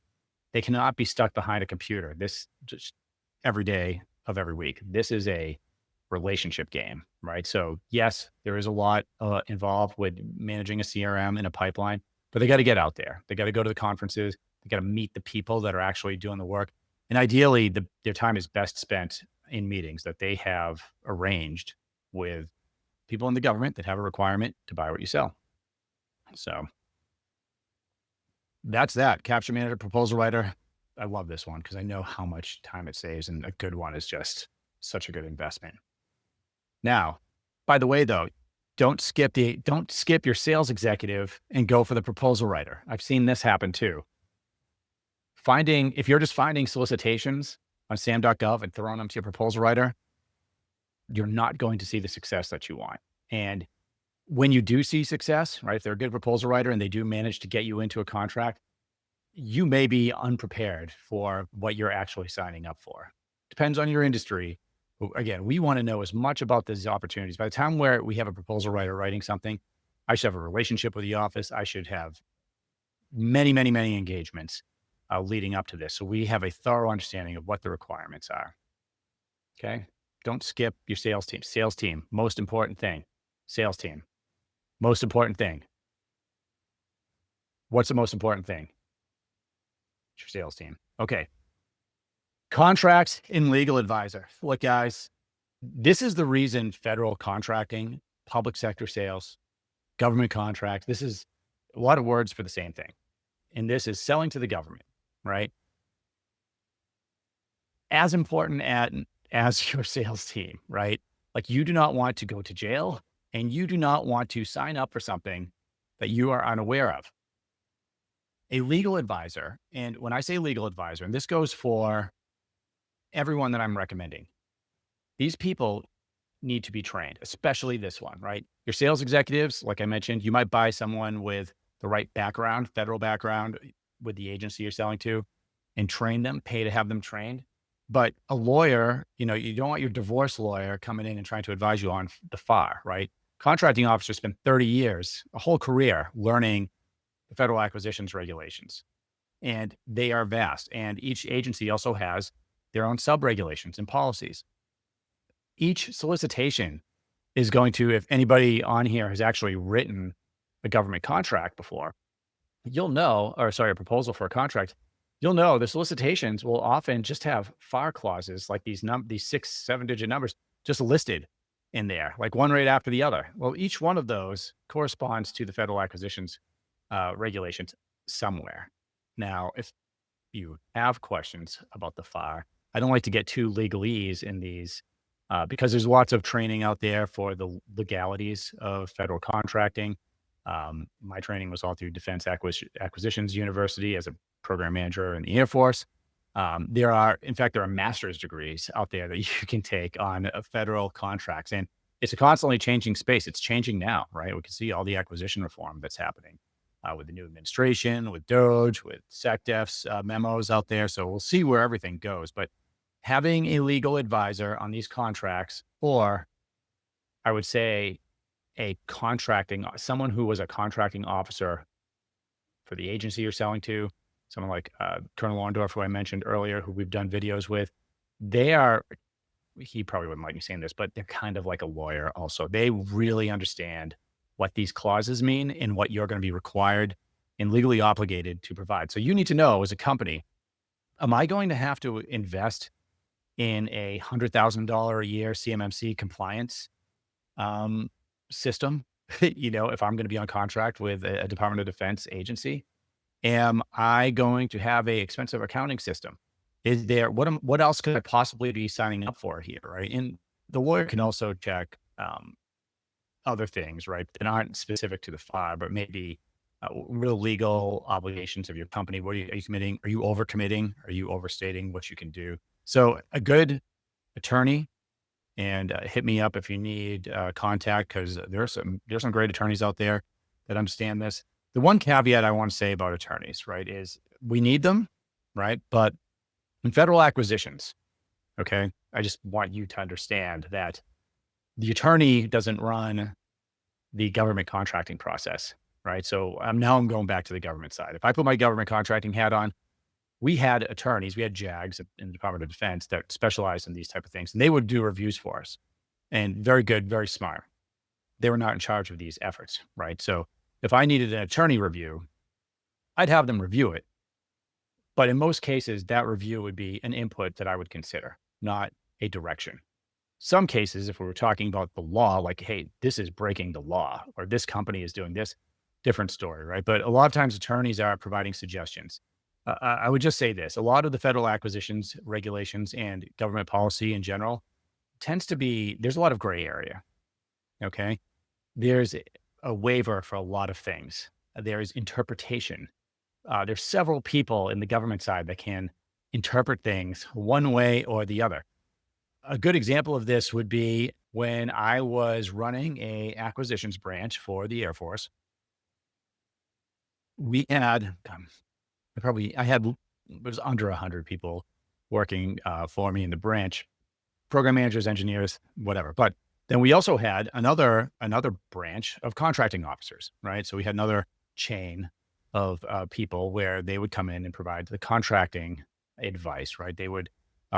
they cannot be stuck behind a computer this just every day of every week. This is a relationship game, right? So yes, there is a lot involved with managing a CRM and a pipeline, but they got to get out there. They got to go to the conferences. They got to meet the people that are actually doing the work. And ideally, their time is best spent in meetings that they have arranged with people in the government that have a requirement to buy what you sell. So that's that. Capture manager, proposal writer. I love this one because I know how much time it saves, and a good one is just such a good investment. Now, by the way, though, don't skip your sales executive and go for the proposal writer. I've seen this happen too. If you're just finding solicitations on SAM.gov and throwing them to your proposal writer, you're not going to see the success that you want. And when you do see success, right, if they're a good proposal writer and they do manage to get you into a contract, you may be unprepared for what you're actually signing up for. Depends on your industry. But again, we want to know as much about these opportunities. By the time where we have a proposal writer writing something, I should have a relationship with the office. I should have many, many, many engagements leading up to this. So we have a thorough understanding of what the requirements are. Okay. Don't skip your sales team. Sales team, most important thing. Sales team, most important thing. What's the most important thing? It's your sales team. Okay. Contracts and legal advisor. Look, guys, this is the reason federal contracting, public sector sales, government contracts, this is a lot of words for the same thing. And this is selling to the government, right? As important as your sales team, right? Like, you do not want to go to jail, and you do not want to sign up for something that you are unaware of. A legal advisor, and when I say legal advisor, and this goes for everyone that I'm recommending, these people need to be trained, especially this one, right? Your sales executives, like I mentioned, you might buy someone with the right background, federal background with the agency you're selling to and train them, pay to have them trained. But a lawyer, you don't want your divorce lawyer coming in and trying to advise you on the FAR, right? Contracting officers spend 30 years, a whole career learning the federal acquisitions regulations, and they are vast. And each agency also has their own sub regulations and policies. Each solicitation is going to, if anybody on here has actually written a government contract before, you'll know, or sorry, a proposal for a contract, you'll know the solicitations will often just have FAR clauses like these 6, 7 digit numbers just listed in there, like one right after the other. Well, each one of those corresponds to the federal acquisitions regulations somewhere. Now, if you have questions about the FAR, I don't like to get too legalese in these because there's lots of training out there for the legalities of federal contracting. My training was all through Defense Acquisitions University as a program manager in the Air Force. In fact, there are master's degrees out there that you can take on federal contracts, and it's a constantly changing space. It's changing now, right? We can see all the acquisition reform that's happening with the new administration, with DOGE, with SecDef's memos out there. So we'll see where everything goes. But having a legal advisor on these contracts, or I would say someone who was a contracting officer for the agency you're selling to, someone like Colonel Orndorff, who I mentioned earlier, who we've done videos with, he probably wouldn't like me saying this, but they're kind of like a lawyer also. They really understand what these clauses mean and what you're going to be required and legally obligated to provide. So you need to know as a company, am I going to have to invest in a $100,000 a year CMMC compliance um, system? If I'm going to be on contract with a Department of Defense agency, am I going to have a expensive accounting system? What else could I possibly be signing up for here, right? And the lawyer can also check other things, right, that aren't specific to the FAR, but maybe real legal obligations of your company. Are you committing? Are you overcommitting? Are you overstating what you can do? So a good attorney, and hit me up if you need contact, because there's some great attorneys out there that understand this. The one caveat I want to say about attorneys, right, is we need them, right? But in federal acquisitions, okay, I just want you to understand that the attorney doesn't run the government contracting process, right? So now I'm going back to the government side. If I put my government contracting hat on, we had attorneys, we had JAGs in the Department of Defense that specialized in these type of things, and they would do reviews for us. And very good, very smart. They were not in charge of these efforts, right? So if I needed an attorney review, I'd have them review it. But in most cases, that review would be an input that I would consider, not a direction. Some cases, if we were talking about the law, like, hey, this is breaking the law, or this company is doing this, different story, right? But a lot of times attorneys are providing suggestions. I would just say this: a lot of the federal acquisitions regulations and government policy in general tends to be, there's a lot of gray area. Okay. There's a waiver for a lot of things. There's interpretation. There's several people in the government side that can interpret things one way or the other. A good example of this would be when I was running a acquisitions branch for the Air Force. We had, it was under 100 people working for me in the branch, program managers, engineers, whatever. But then we also had another branch of contracting officers, right? So we had another chain of people where they would come in and provide the contracting advice, right? They would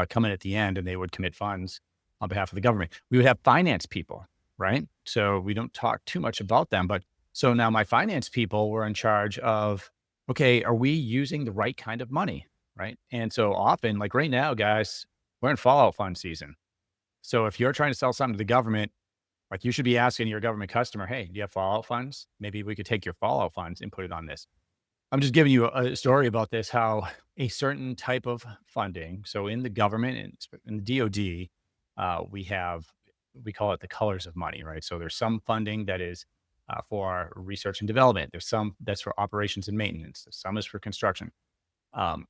come in at the end and they would commit funds on behalf of the government. We would have finance people, right? So we don't talk too much about them, but so now my finance people were in charge of, okay, are we using the right kind of money, right? And so often, like right now, guys, we're in fallout fund season. So if you're trying to sell something to the government, like you should be asking your government customer, hey, do you have fallout funds? Maybe we could take your fallout funds and put it on this. I'm just giving you a story about this, how a certain type of funding. So in the government and in the DoD, we call it the colors of money, right? So there's some funding that is for research and development. There's some that's for operations and maintenance. Some is for construction. Um,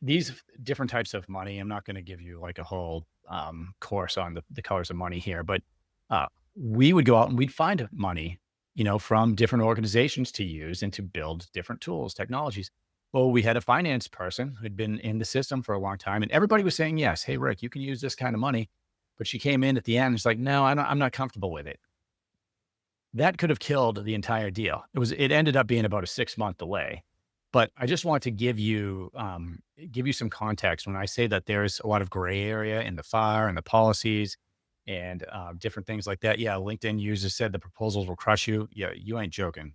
these different types of money, I'm not going to give you like a whole course on the colors of money here, but uh, we would go out and we'd find money, from different organizations to use and to build different tools, technologies. Well, we had a finance person who'd been in the system for a long time, and everybody was saying, yes, hey, Rick, you can use this kind of money. But she came in at the end and she's like, no, I'm not comfortable with it. That could have killed the entire deal. It ended up being about a 6-month delay. But I just want to give you some context when I say that there's a lot of gray area in the fire and the policies and different things like that. Yeah, LinkedIn users said the proposals will crush you. Yeah, you ain't joking.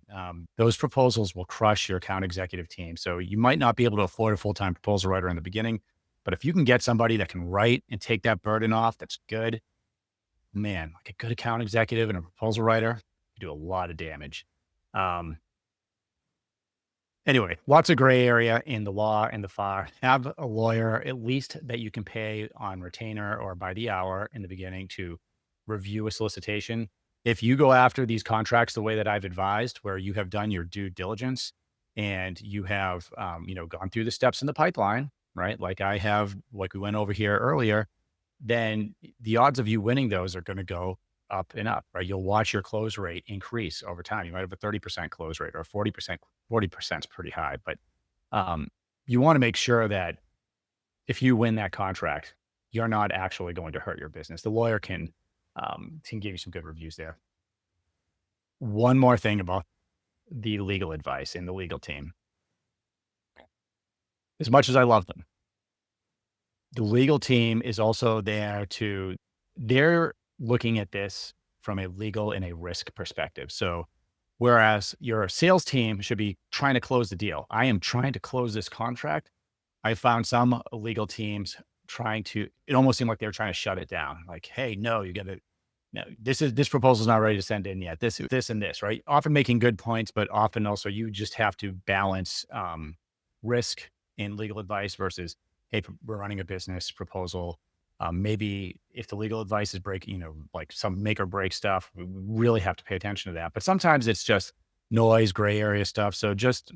Those proposals will crush your account executive team. So you might not be able to afford a full-time proposal writer in the beginning, but if you can get somebody that can write and take that burden off, that's good. Man, like a good account executive and a proposal writer do a lot of damage. Um, anyway, lots of gray area in the law and the FAR. Have a lawyer at least that you can pay on retainer or by the hour in the beginning to review a solicitation. If you go after these contracts the way that I've advised, where you have done your due diligence and you have, gone through the steps in the pipeline, right? Like I have, like we went over here earlier, then the odds of you winning those are going to go up and up, right? You'll watch your close rate increase over time. You might have a 30% close rate or a 40%. 40% is pretty high, but um, you want to make sure that if you win that contract, you're not actually going to hurt your business. The lawyer can give you some good reviews there. One more thing about the legal advice in the legal team. As much as I love them, the legal team is also they're looking at this from a legal and a risk perspective. So, whereas your sales team should be trying to close the deal, I am trying to close this contract. I found some legal teams it almost seemed like they were trying to shut it down. Like, hey, no, you got to, no, this proposal's not ready to send in yet. This, and this, right? Often making good points, but often also you just have to balance risk in legal advice versus, hey, we're running a business proposal. Maybe if the legal advice is breaking, like some make or break stuff, we really have to pay attention to that. But sometimes it's just noise, gray area stuff. So just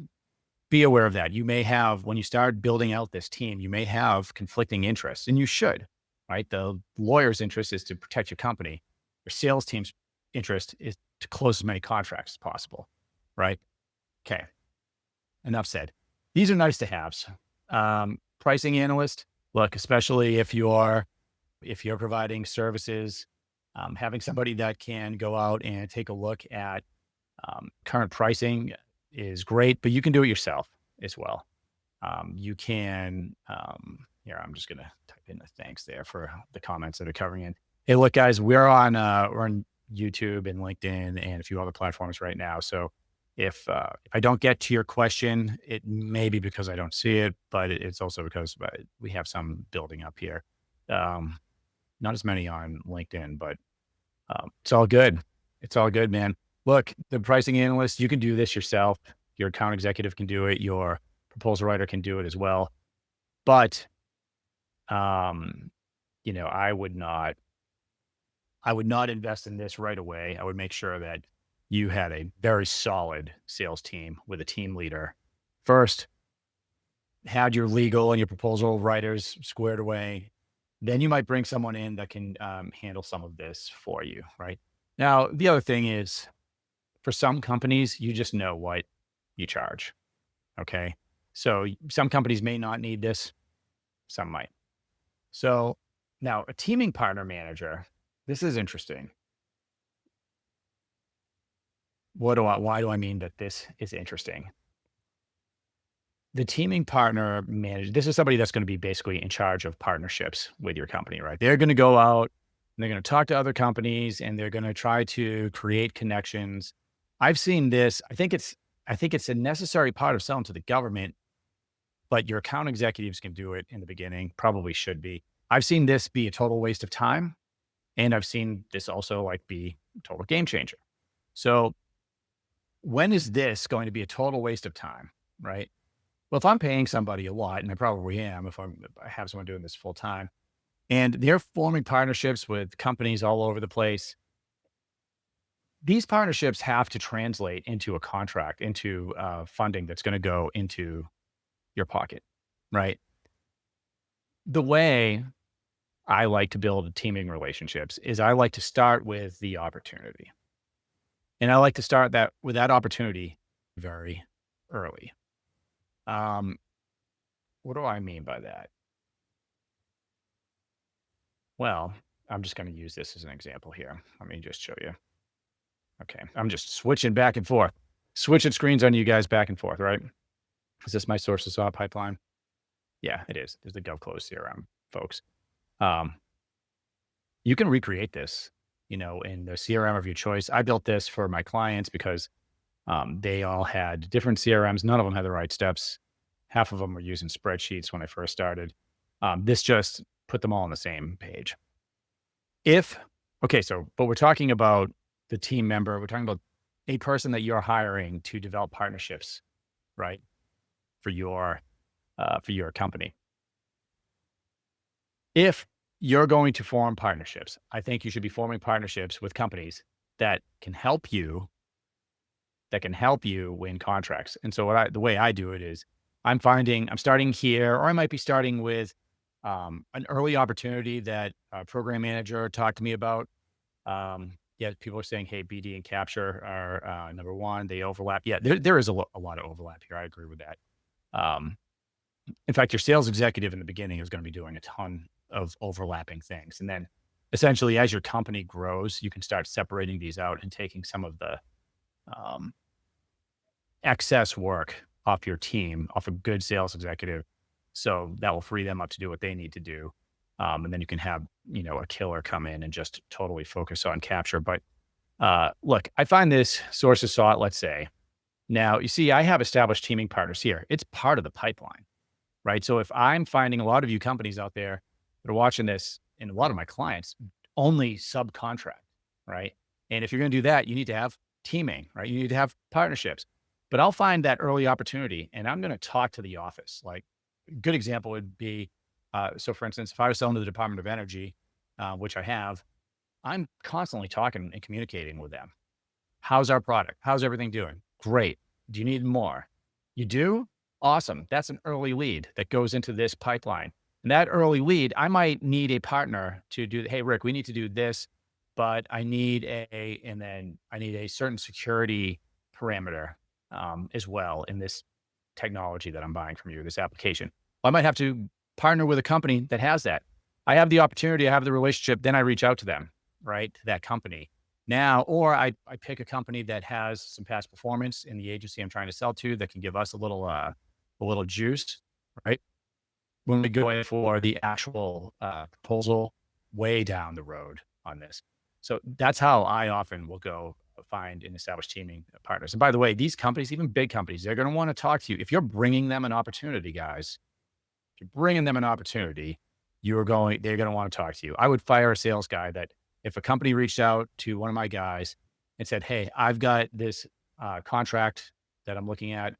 be aware of that. You may have, when you start building out this team, you may have conflicting interests, and you should, right? The lawyer's interest is to protect your company. Your sales team's interest is to close as many contracts as possible, right? Okay. Enough said. These are nice to haves. Pricing analyst, look, especially if you're providing services, having somebody that can go out and take a look at current pricing is great, but you can do it yourself as well. You can, here, I'm just going to type in the thanks there for the comments that are covering in. Hey, look, guys, we're on YouTube and LinkedIn and a few other platforms right now. So if I don't get to your question, it may be because I don't see it, but it's also because we have some building up here. Not as many on LinkedIn, but it's all good. It's all good, man. Look, the pricing analyst, you can do this yourself. Your account executive can do it. Your proposal writer can do it as well. But, um, I would not invest in this right away. I would make sure that you had a very solid sales team with a team leader. First, had your legal and your proposal writers squared away. Then you might bring someone in that can handle some of this for you, right? Now, the other thing is, for some companies, you just know what you charge. Okay. So some companies may not need this, some might. So now a teaming partner manager, this is interesting. Why do I mean that this is interesting? The teaming partner manager, this is somebody that's going to be basically in charge of partnerships with your company, right? They're going to go out and they're going to talk to other companies and they're going to try to create connections. I've seen this. I think it's a necessary part of selling to the government, but your account executives can do it in the beginning, probably should be. I've seen this be a total waste of time. And I've seen this also like be a total game changer. So when is this going to be a total waste of time? Right. Well, if I'm paying somebody a lot, and I probably am, if I have someone doing this full time, and they're forming partnerships with companies all over the place, these partnerships have to translate into a contract, into funding that's going to go into your pocket, right? The way I like to build teaming relationships is I like to start with the opportunity. And I like to start that with that opportunity very early. Um, what do I mean by that? Well, I'm just going to use this as an example here. Let me just show you. Okay. I'm just switching back and forth, switching screens on you guys back and forth, right? Is this my sources saw pipeline? Yeah, it is. There's the GovClose CRM, folks. Um, you can recreate this, in the CRM of your choice. I built this for my clients because they all had different CRMs. None of them had the right steps. Half of them were using spreadsheets when I first started. This just put them all on the same page. If okay, but we're talking about the team member. We're talking about a person that you're hiring to develop partnerships, right? For your company. If you're going to form partnerships, I think you should be forming partnerships with companies that can help you win contracts. And so the way I do it is I'm starting here, or I might be starting with an early opportunity that a program manager talked to me about. Yeah, people are saying, hey, BD and capture are number one. They overlap. Yeah, there is a lot of overlap here. I agree with that. Um, in fact, your sales executive in the beginning is going to be doing a ton of overlapping things. And then essentially, as your company grows, you can start separating these out and taking some of the um, excess work off your team, off a good sales executive. So that will free them up to do what they need to do. And then you can have, a killer come in and just totally focus on capture. But look, I find this sources saw it, let's say. Now, you see, I have established teaming partners here. It's part of the pipeline, right? So if I'm finding a lot of you companies out there that are watching this, and a lot of my clients only subcontract, right? And if you're going to do that, you need to have teaming, right? You need to have partnerships. But I'll find that early opportunity and I'm going to talk to the office. Like a good example would be, so for instance, if I was selling to the Department of Energy, which I have, I'm constantly talking and communicating with them. How's our product? How's everything doing? Great. Do you need more? You do? Awesome. That's an early lead that goes into this pipeline. And that early lead, I might need a partner to do, hey, Rick, we need to do this, but and then I need a certain security parameter as well in this technology that I'm buying from you, this application. I might have to partner with a company that has that. I have the opportunity, I have the relationship, then I reach out to them, right? To that company. Now, or I pick a company that has some past performance in the agency I'm trying to sell to that can give us a little juice, right? When we go in for the actual proposal way down the road on this. So that's how I often will go find and establish teaming partners. And by the way, these companies, even big companies, they're going to want to talk to you. If you're bringing them an opportunity, guys, if you're bringing them an opportunity, they're going to want to talk to you. I would fire a sales guy that if a company reached out to one of my guys and said, hey, I've got this contract that I'm looking at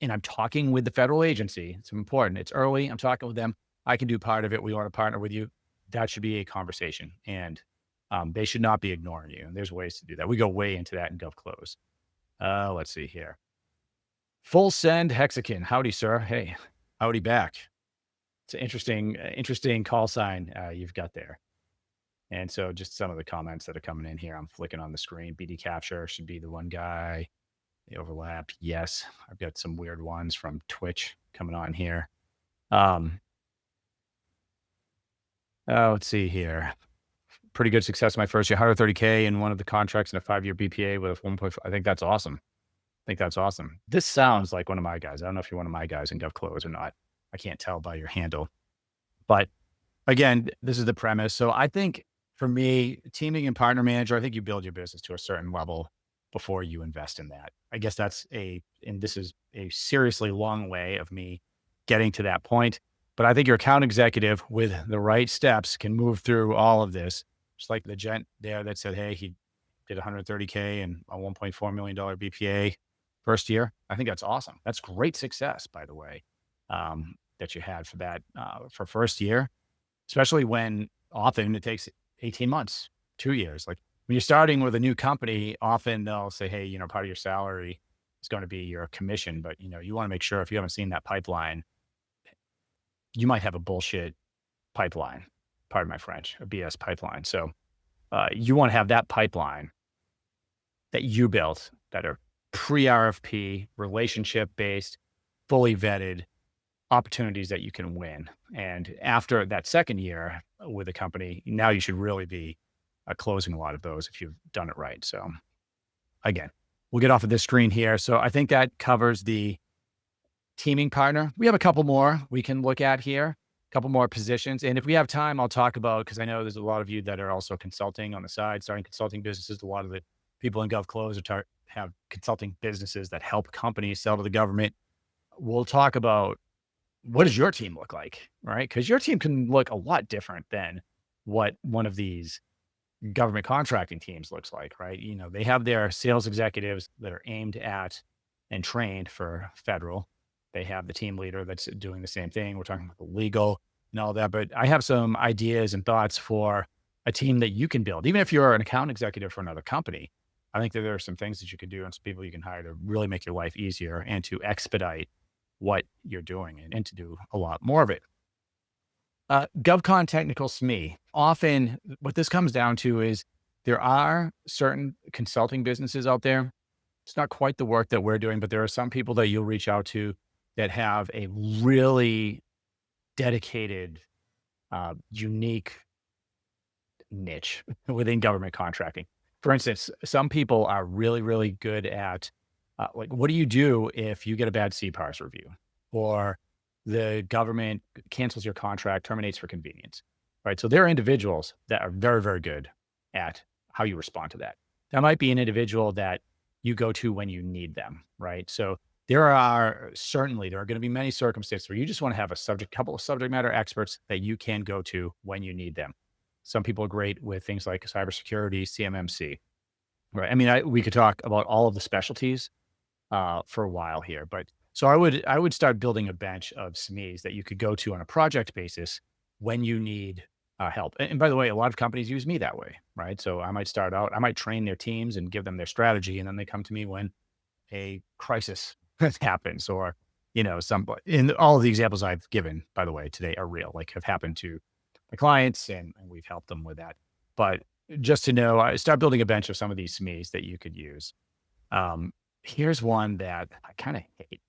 and I'm talking with the federal agency. It's important. It's early. I'm talking with them. I can do part of it. We want to partner with you. That should be a conversation. And they should not be ignoring you. And there's ways to do that. We go way into that in GovClose. Let's see here. Full send hexakin. Howdy, sir. Hey, howdy back. It's an interesting call sign you've got there. And so just some of the comments that are coming in here. I'm flicking on the screen. BD capture should be the one guy. The overlap, yes. I've got some weird ones from Twitch coming on here. Let's see here. Pretty good success my first year, 130K in one of the contracts in a 5-year BPA with a 1.5. I think that's awesome. This sounds like one of my guys. I don't know if you're one of my guys in GovClose or not. I can't tell by your handle. But again, this is the premise. So I think for me, teaming and partner manager, I think you build your business to a certain level before you invest in that. I guess and this is a seriously long way of me getting to that point. But I think your account executive with the right steps can move through all of this. Just like the gent there that said, hey, he did 130K and a $1.4 million BPA first year. I think that's awesome. That's great success, by the way, that you had for that for first year, especially when often it takes 18 months, 2 years. Like when you're starting with a new company, often they'll say, hey, part of your salary is going to be your commission. But, you want to make sure if you haven't seen that pipeline, you might have a bullshit pipeline. Pardon my French, a BS pipeline. So you want to have that pipeline that you built that are pre-RFP, relationship based, fully vetted opportunities that you can win. And after that second year with a company, now you should really be closing a lot of those if you've done it right. So again, we'll get off of this screen here. So I think that covers the teaming partner. We have a couple more we can look at here, a couple more positions. And if we have time, I'll talk about, because I know there's a lot of you that are also consulting on the side, starting consulting businesses. A lot of the people in GovClose have consulting businesses that help companies sell to the government. We'll talk about what does your team look like, right? Because your team can look a lot different than what one of these government contracting teams looks like, right? They have their sales executives that are aimed at and trained for federal. They have the team leader that's doing the same thing. We're talking about the legal and all that. But I have some ideas and thoughts for a team that you can build. Even if you're an account executive for another company, I think that there are some things that you could do and some people you can hire to really make your life easier and to expedite what you're doing and to do a lot more of it. GovCon technical SME. Often what this comes down to is there are certain consulting businesses out there. It's not quite the work that we're doing, but there are some people that you'll reach out to that have a really dedicated, unique niche within government contracting. For instance, some people are really, really good at like, what do you do if you get a bad CPARS review or the government cancels your contract, terminates for convenience, right? So there are individuals that are very, very good at how you respond to that. That might be an individual that you go to when you need them, right? So there are going to be many circumstances where you just want to have couple of subject matter experts that you can go to when you need them. Some people are great with things like cybersecurity, CMMC, right? I mean, we could talk about all of the specialties for a while here, but so I would start building a bench of SMEs that you could go to on a project basis when you need help. And by the way, a lot of companies use me that way, right? So I might train their teams and give them their strategy, and then they come to me when a crisis happens, or in all of the examples I've given, by the way, today are real, like have happened to my clients, and we've helped them with that. But just to know, I start building a bench of some of these SMEs that you could use. Here's one that I kind of hate.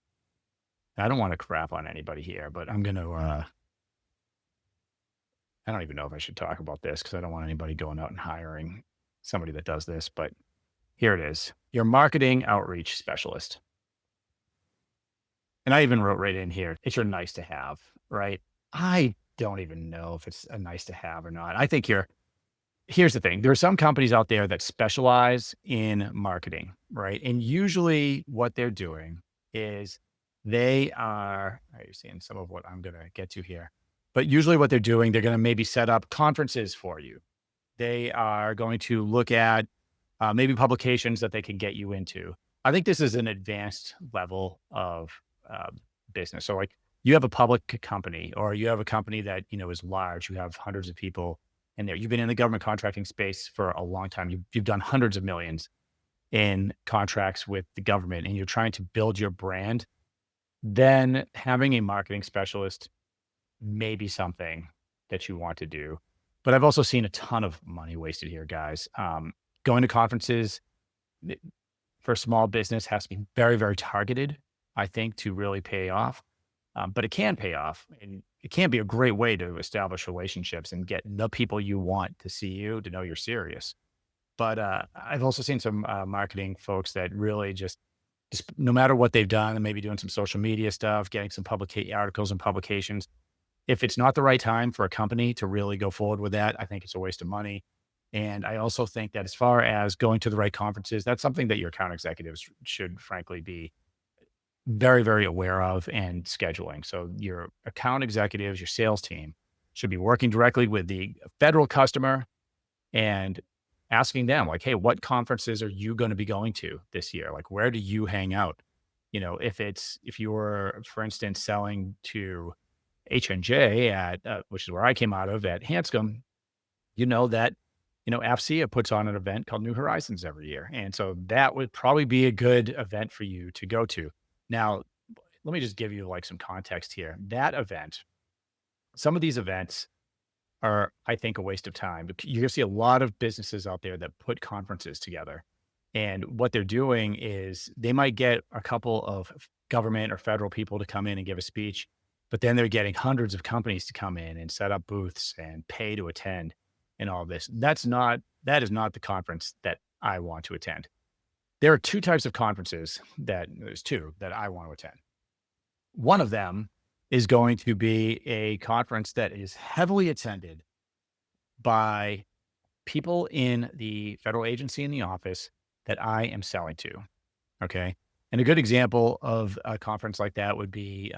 I don't want to crap on anybody here, but I'm going to, I don't even know if I should talk about this because I don't want anybody going out and hiring somebody that does this, but here it is. Your marketing outreach specialist. And I even wrote right in here, it's your nice to have, right? I don't even know if it's a nice to have or not. I think here's the thing. There are some companies out there that specialize in marketing, right? And usually what they're doing is you're seeing some of what I'm going to get to here, but usually what they're doing, they're going to maybe set up conferences for you. They are going to look at maybe publications that they can get you into. I think this is an advanced level of business. So like you have a public company, or you have a company that, is large. You have hundreds of people in there. You've been in the government contracting space for a long time. You've done hundreds of millions in contracts with the government, and you're trying to build your brand. Then having a marketing specialist may be something that you want to do. But I've also seen a ton of money wasted here, guys. Going to conferences for a small business has to be very, very targeted, I think, to really pay off. But it can pay off, and it can be a great way to establish relationships and get the people you want to see you, to know you're serious. But I've also seen some marketing folks that really just no matter what they've done, and maybe doing some social media stuff, getting some articles and publications. If it's not the right time for a company to really go forward with that, I think it's a waste of money. And I also think that as far as going to the right conferences, that's something that your account executives should frankly be very, very aware of and scheduling. So your account executives, your sales team should be working directly with the federal customer and asking them like, hey, what conferences are you going to be going to this year? Like, where do you hang out? If you were, for instance, selling to H&J at, which is where I came out of at Hanscom, that AFCEA puts on an event called New Horizons every year. And so that would probably be a good event for you to go to. Now, let me just give you like some context here. That event, some of these events are, I think, a waste of time. You're going to see a lot of businesses out there that put conferences together. And what they're doing is they might get a couple of government or federal people to come in and give a speech, but then they're getting hundreds of companies to come in and set up booths and pay to attend and all this. That is not the conference that I want to attend. There are two types of conferences that there's two that I want to attend. One of them is going to be a conference that is heavily attended by people in the federal agency in the office that I am selling to. Okay. And a good example of a conference like that would be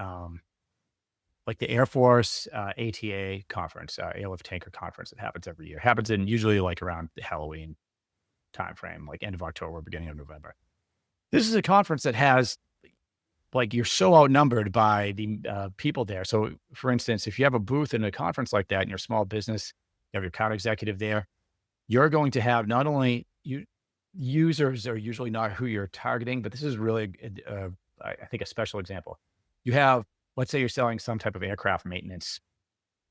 like the Air Force ATA conference, Airlift Tanker Conference that happens every year. Happens in usually like around the Halloween timeframe, like end of October, beginning of November. This is a conference that has like you're so outnumbered by the people there. So, for instance, if you have a booth in a conference like that in your small business, you have your account executive there, you're going to have not only users are usually not who you're targeting, but this is really, I think, a special example. You have, let's say, you're selling some type of aircraft maintenance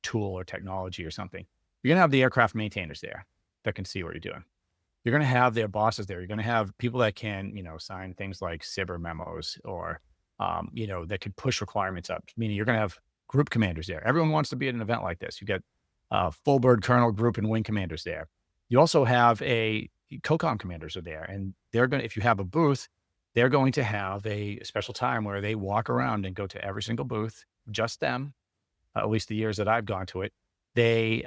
tool or technology or something. You're going to have the aircraft maintainers there that can see what you're doing. You're going to have their bosses there. You're going to have people that can, sign things like SIBR memos or, that could push requirements up. Meaning you're going to have group commanders there. Everyone wants to be at an event like this. You get full bird colonel group and wing commanders there. You also have COCOM commanders are there, and they're going to, if you have a booth, they're going to have a special time where they walk around and go to every single booth, just them, at least the years that I've gone to it. They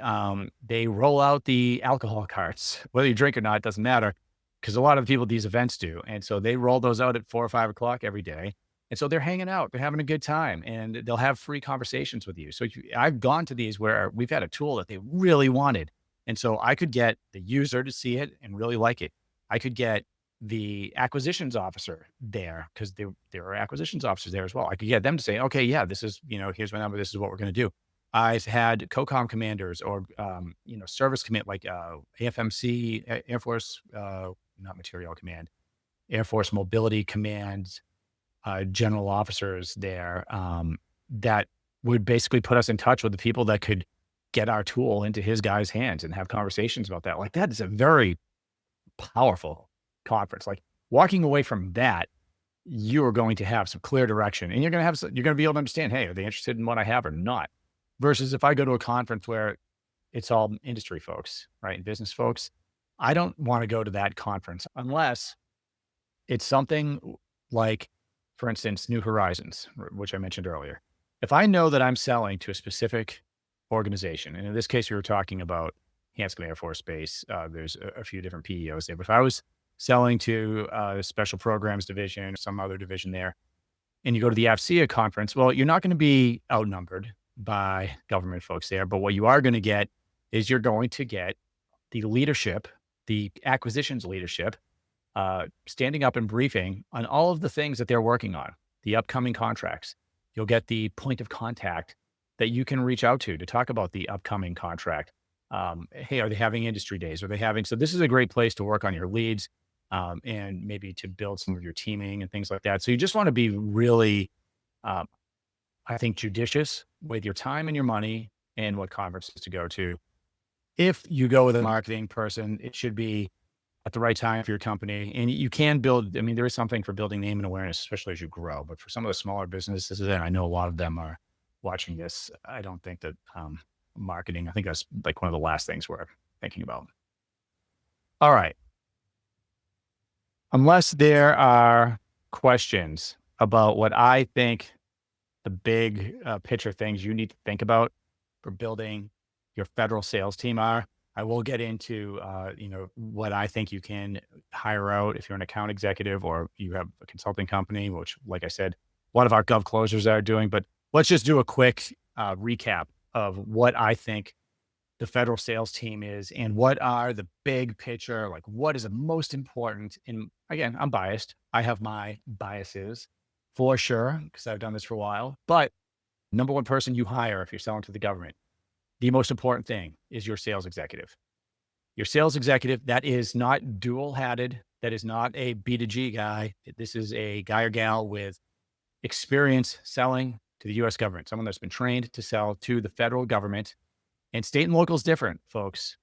roll out the alcohol carts, whether you drink or not, it doesn't matter, because a lot of people at these events do. And so they roll those out at 4 or 5 o'clock every day. And so they're hanging out, they're having a good time, and they'll have free conversations with you. So I've gone to these where we've had a tool that they really wanted. And so I could get the user to see it and really like it. I could get the acquisitions officer there because there are acquisitions officers there as well. I could get them to say, okay, yeah, this is, here's my number. This is what we're going to do. I've had COCOM commanders or, service command like AFMC, Air Force, not Material Command, Air Force Mobility Command, general officers there that would basically put us in touch with the people that could get our tool into his guys' hands and have conversations about that. Like that is a very powerful conference. Like walking away from that, you are going to have some clear direction and you're going to be able to understand, hey, are they interested in what I have or not? Versus if I go to a conference where it's all industry folks, right? And business folks, I don't want to go to that conference unless it's something like, for instance, New Horizons, which I mentioned earlier. If I know that I'm selling to a specific organization, and in this case, we were talking about Hanscom Air Force Base, there's a few different PEOs there. But if I was selling to the Special Programs Division, some other division there, and you go to the AFCEA conference, well, you're not going to be outnumbered by government folks there. But what you are going to get is you're going to get the leadership, the acquisitions leadership, standing up and briefing on all of the things that they're working on, the upcoming contracts. You'll get the point of contact that you can reach out to talk about the upcoming contract. Hey, are they having industry days? Are they having, so this is a great place to work on your leads and maybe to build some of your teaming and things like that. So you just want to be really, I think, judicious with your time and your money and what conferences to go to. If you go with a marketing person, it should be at the right time for your company. And you can build, I mean, there is something for building name and awareness, especially as you grow. But for some of the smaller businesses, and I know a lot of them are watching this, I don't think that marketing, I think that's like one of the last things we're thinking about. All right. Unless there are questions about what I think the big picture things you need to think about for building your federal sales team are, I will get into, what I think you can hire out if you're an account executive or you have a consulting company, which, like I said, a lot of our Gov closers are doing. But let's just do a quick recap of what I think the federal sales team is and what are the big picture, like what is the most important. And again, I'm biased. I have my biases for sure, because I've done this for a while. But number one person you hire if you're selling to the government, the most important thing is your sales executive. Your sales executive that is not dual hatted, that is not a B2G guy. This is a guy or gal with experience selling to the US government, someone that's been trained to sell to the federal government And state and local is different, folks.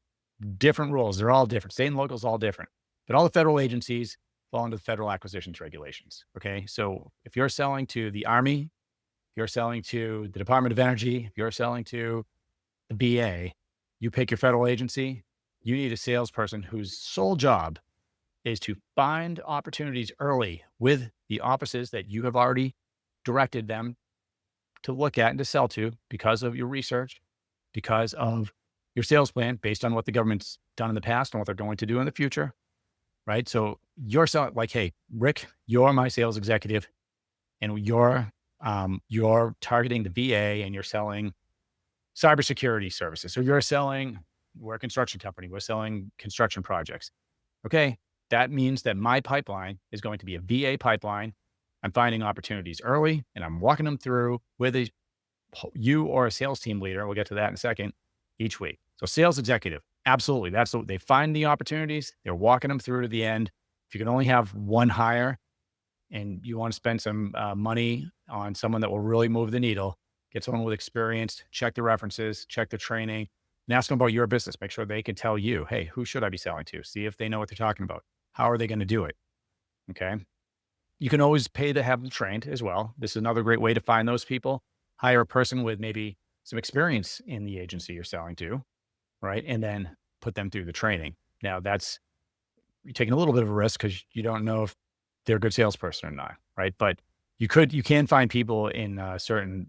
Different rules. They're all different. State and local is all different. But all the federal agencies fall under the federal acquisitions regulations. Okay. So if you're selling to the Army, if you're selling to the Department of Energy, if you're selling to the BA, you pick your federal agency, you need a salesperson whose sole job is to find opportunities early with the offices that you have already directed them to look at and to sell to because of your research, because of your sales plan based on what the government's done in the past and what they're going to do in the future, right? So you're selling like, hey, Rick, you're my sales executive, and you're targeting the VA, and you're selling cybersecurity services. So you're selling, we're a construction company, we're selling construction projects. Okay, that means that my pipeline is going to be a VA pipeline. I'm finding opportunities early, and I'm walking them through with you or a sales team leader. We'll get to that in a second, each week. So sales executive, absolutely. That's what they find the opportunities. They're walking them through to the end. If you can only have one hire and you want to spend some money on someone that will really move the needle, get someone with experience, check the references, check the training, and ask them about your business. Make sure they can tell you, hey, who should I be selling to? See if they know what they're talking about. How are they going to do it? Okay. You can always pay to have them trained as well. This is another great way to find those people. Hire a person with maybe some experience in the agency you're selling to, right? And then put them through the training. Now that's, you're taking a little bit of a risk because you don't know if they're a good salesperson or not, right? But you can find people in certain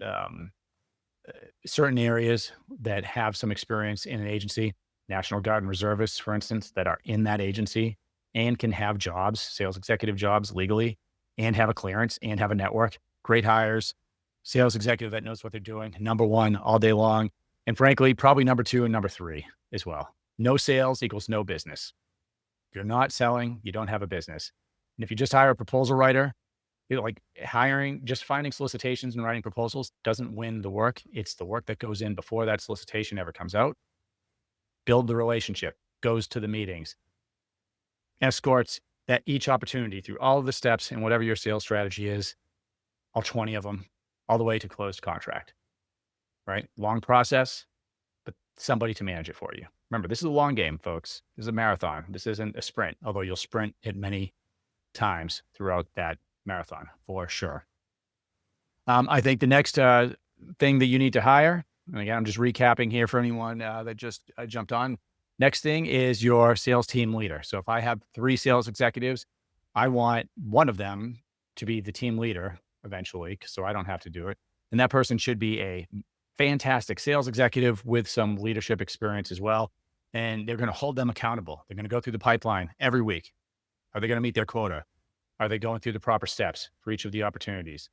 areas that have some experience in an agency, National Guard and reservists, for instance, that are in that agency and can have jobs, sales executive jobs legally, and have a clearance and have a network. Great hires, sales executive that knows what they're doing, number one all day long. And frankly, probably number two and number three as well. No sales equals no business. If you're not selling, you don't have a business. And if you just hire a proposal writer, like just finding solicitations and writing proposals doesn't win the work. It's the work that goes in before that solicitation ever comes out. Build the relationship, goes to the meetings, escorts that each opportunity through all of the steps and whatever your sales strategy is, all 20 of them, all the way to closed contract, right? Long process, but somebody to manage it for you. Remember, this is a long game, folks. This is a marathon. This isn't a sprint, although you'll sprint it many times throughout that marathon for sure. I think the next thing that you need to hire, and again, I'm just recapping here for anyone that just jumped on. Next thing is your sales team leader. So if I have 3 sales executives, I want one of them to be the team leader eventually, so I don't have to do it. And that person should be a fantastic sales executive with some leadership experience as well. And they're going to hold them accountable. They're going to go through the pipeline every week. Are they going to meet their quota? Are they going through the proper steps for each of the opportunities?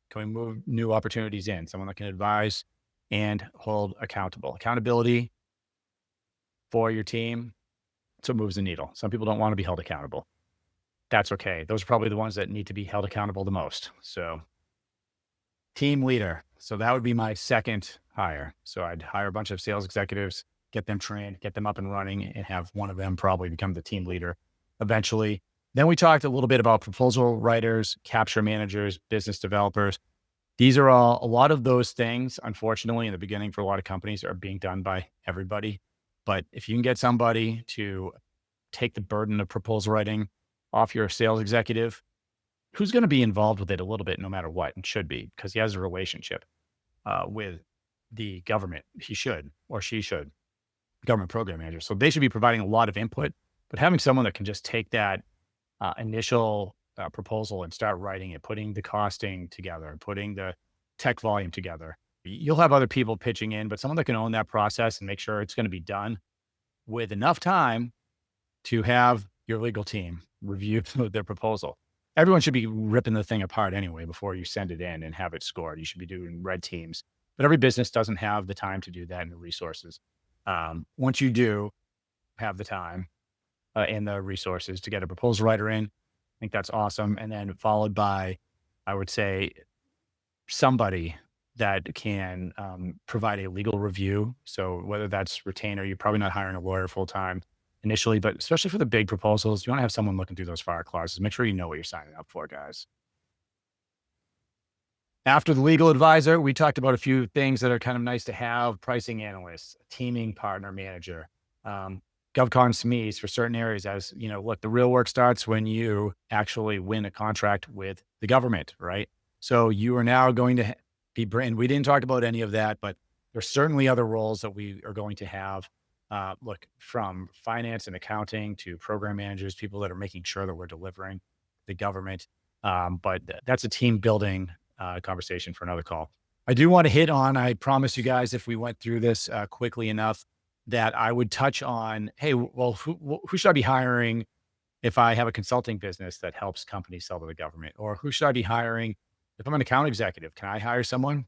Can we move new opportunities in? Someone that can advise and hold accountable. Accountability for your team, that's what moves the needle. Some people don't want to be held accountable. That's okay. Those are probably the ones that need to be held accountable the most. So team leader. So that would be my second hire. So I'd hire a bunch of sales executives, get them trained, get them up and running, and have one of them probably become the team leader eventually. Then we talked a little bit about proposal writers, capture managers, business developers. These are a lot of those things, unfortunately, in the beginning for a lot of companies are being done by everybody. But if you can get somebody to take the burden of proposal writing off your sales executive, who's going to be involved with it a little bit no matter what, and should be, because he has a relationship with the government. He should, or she should, government program manager. So they should be providing a lot of input, but having someone that can just take that initial proposal and start writing it, putting the costing together, putting the tech volume together. You'll have other people pitching in, but someone that can own that process and make sure it's going to be done with enough time to have your legal team review their proposal. Everyone should be ripping the thing apart anyway before you send it in and have it scored. You should be doing red teams, but every business doesn't have the time to do that and the resources. Once you do have the time and the resources to get a proposal writer in, I think that's awesome. And then followed by, I would say, somebody that can provide a legal review. So whether that's retainer, you're probably not hiring a lawyer full time initially, but especially for the big proposals, you want to have someone looking through those fire clauses. Make sure you know what you're signing up for, guys. After the legal advisor, we talked about a few things that are kind of nice to have: pricing analysts, teaming partner manager, um, GovCon SMEs for certain areas. As you know, look, the real work starts when you actually win a contract with the government, right? So you are now going to be brand. We didn't talk about any of that, but there's certainly other roles that we are going to have. Look, from finance and accounting to program managers, people that are making sure that we're delivering the government. But that's a team building conversation for another call. I do want to hit on, I promise you guys, if we went through this quickly enough, that I would touch on, hey, well, who should I be hiring if I have a consulting business that helps companies sell to the government? Or who should I be hiring if I'm an account executive? Can I hire someone?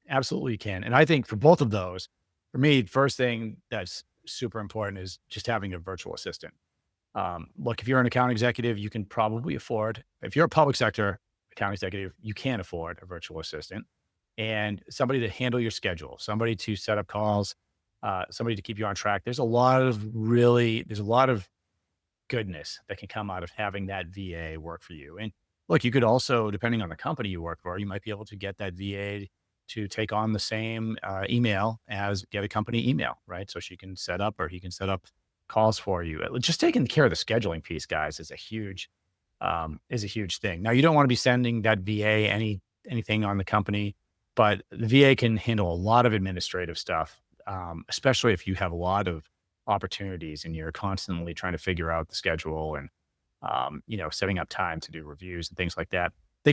Absolutely you can. And I think for both of those, for me, first thing that's super important is just having a virtual assistant. Look, if you're an account executive, you can probably afford, if you're a public sector account executive, you can afford a virtual assistant and somebody to handle your schedule, somebody to set up calls, somebody to keep you on track. There's a lot of goodness that can come out of having that VA work for you. And look, you could also, depending on the company you work for, you might be able to get that VA to take on the same email as get a company email, right? So she can set up, or he can set up calls for you. Just taking care of the scheduling piece, guys, is a huge thing. Now, you don't want to be sending that VA anything on the company, but the VA can handle a lot of administrative stuff, especially if you have a lot of opportunities and you're constantly trying to figure out the schedule and setting up time to do reviews and things like that. A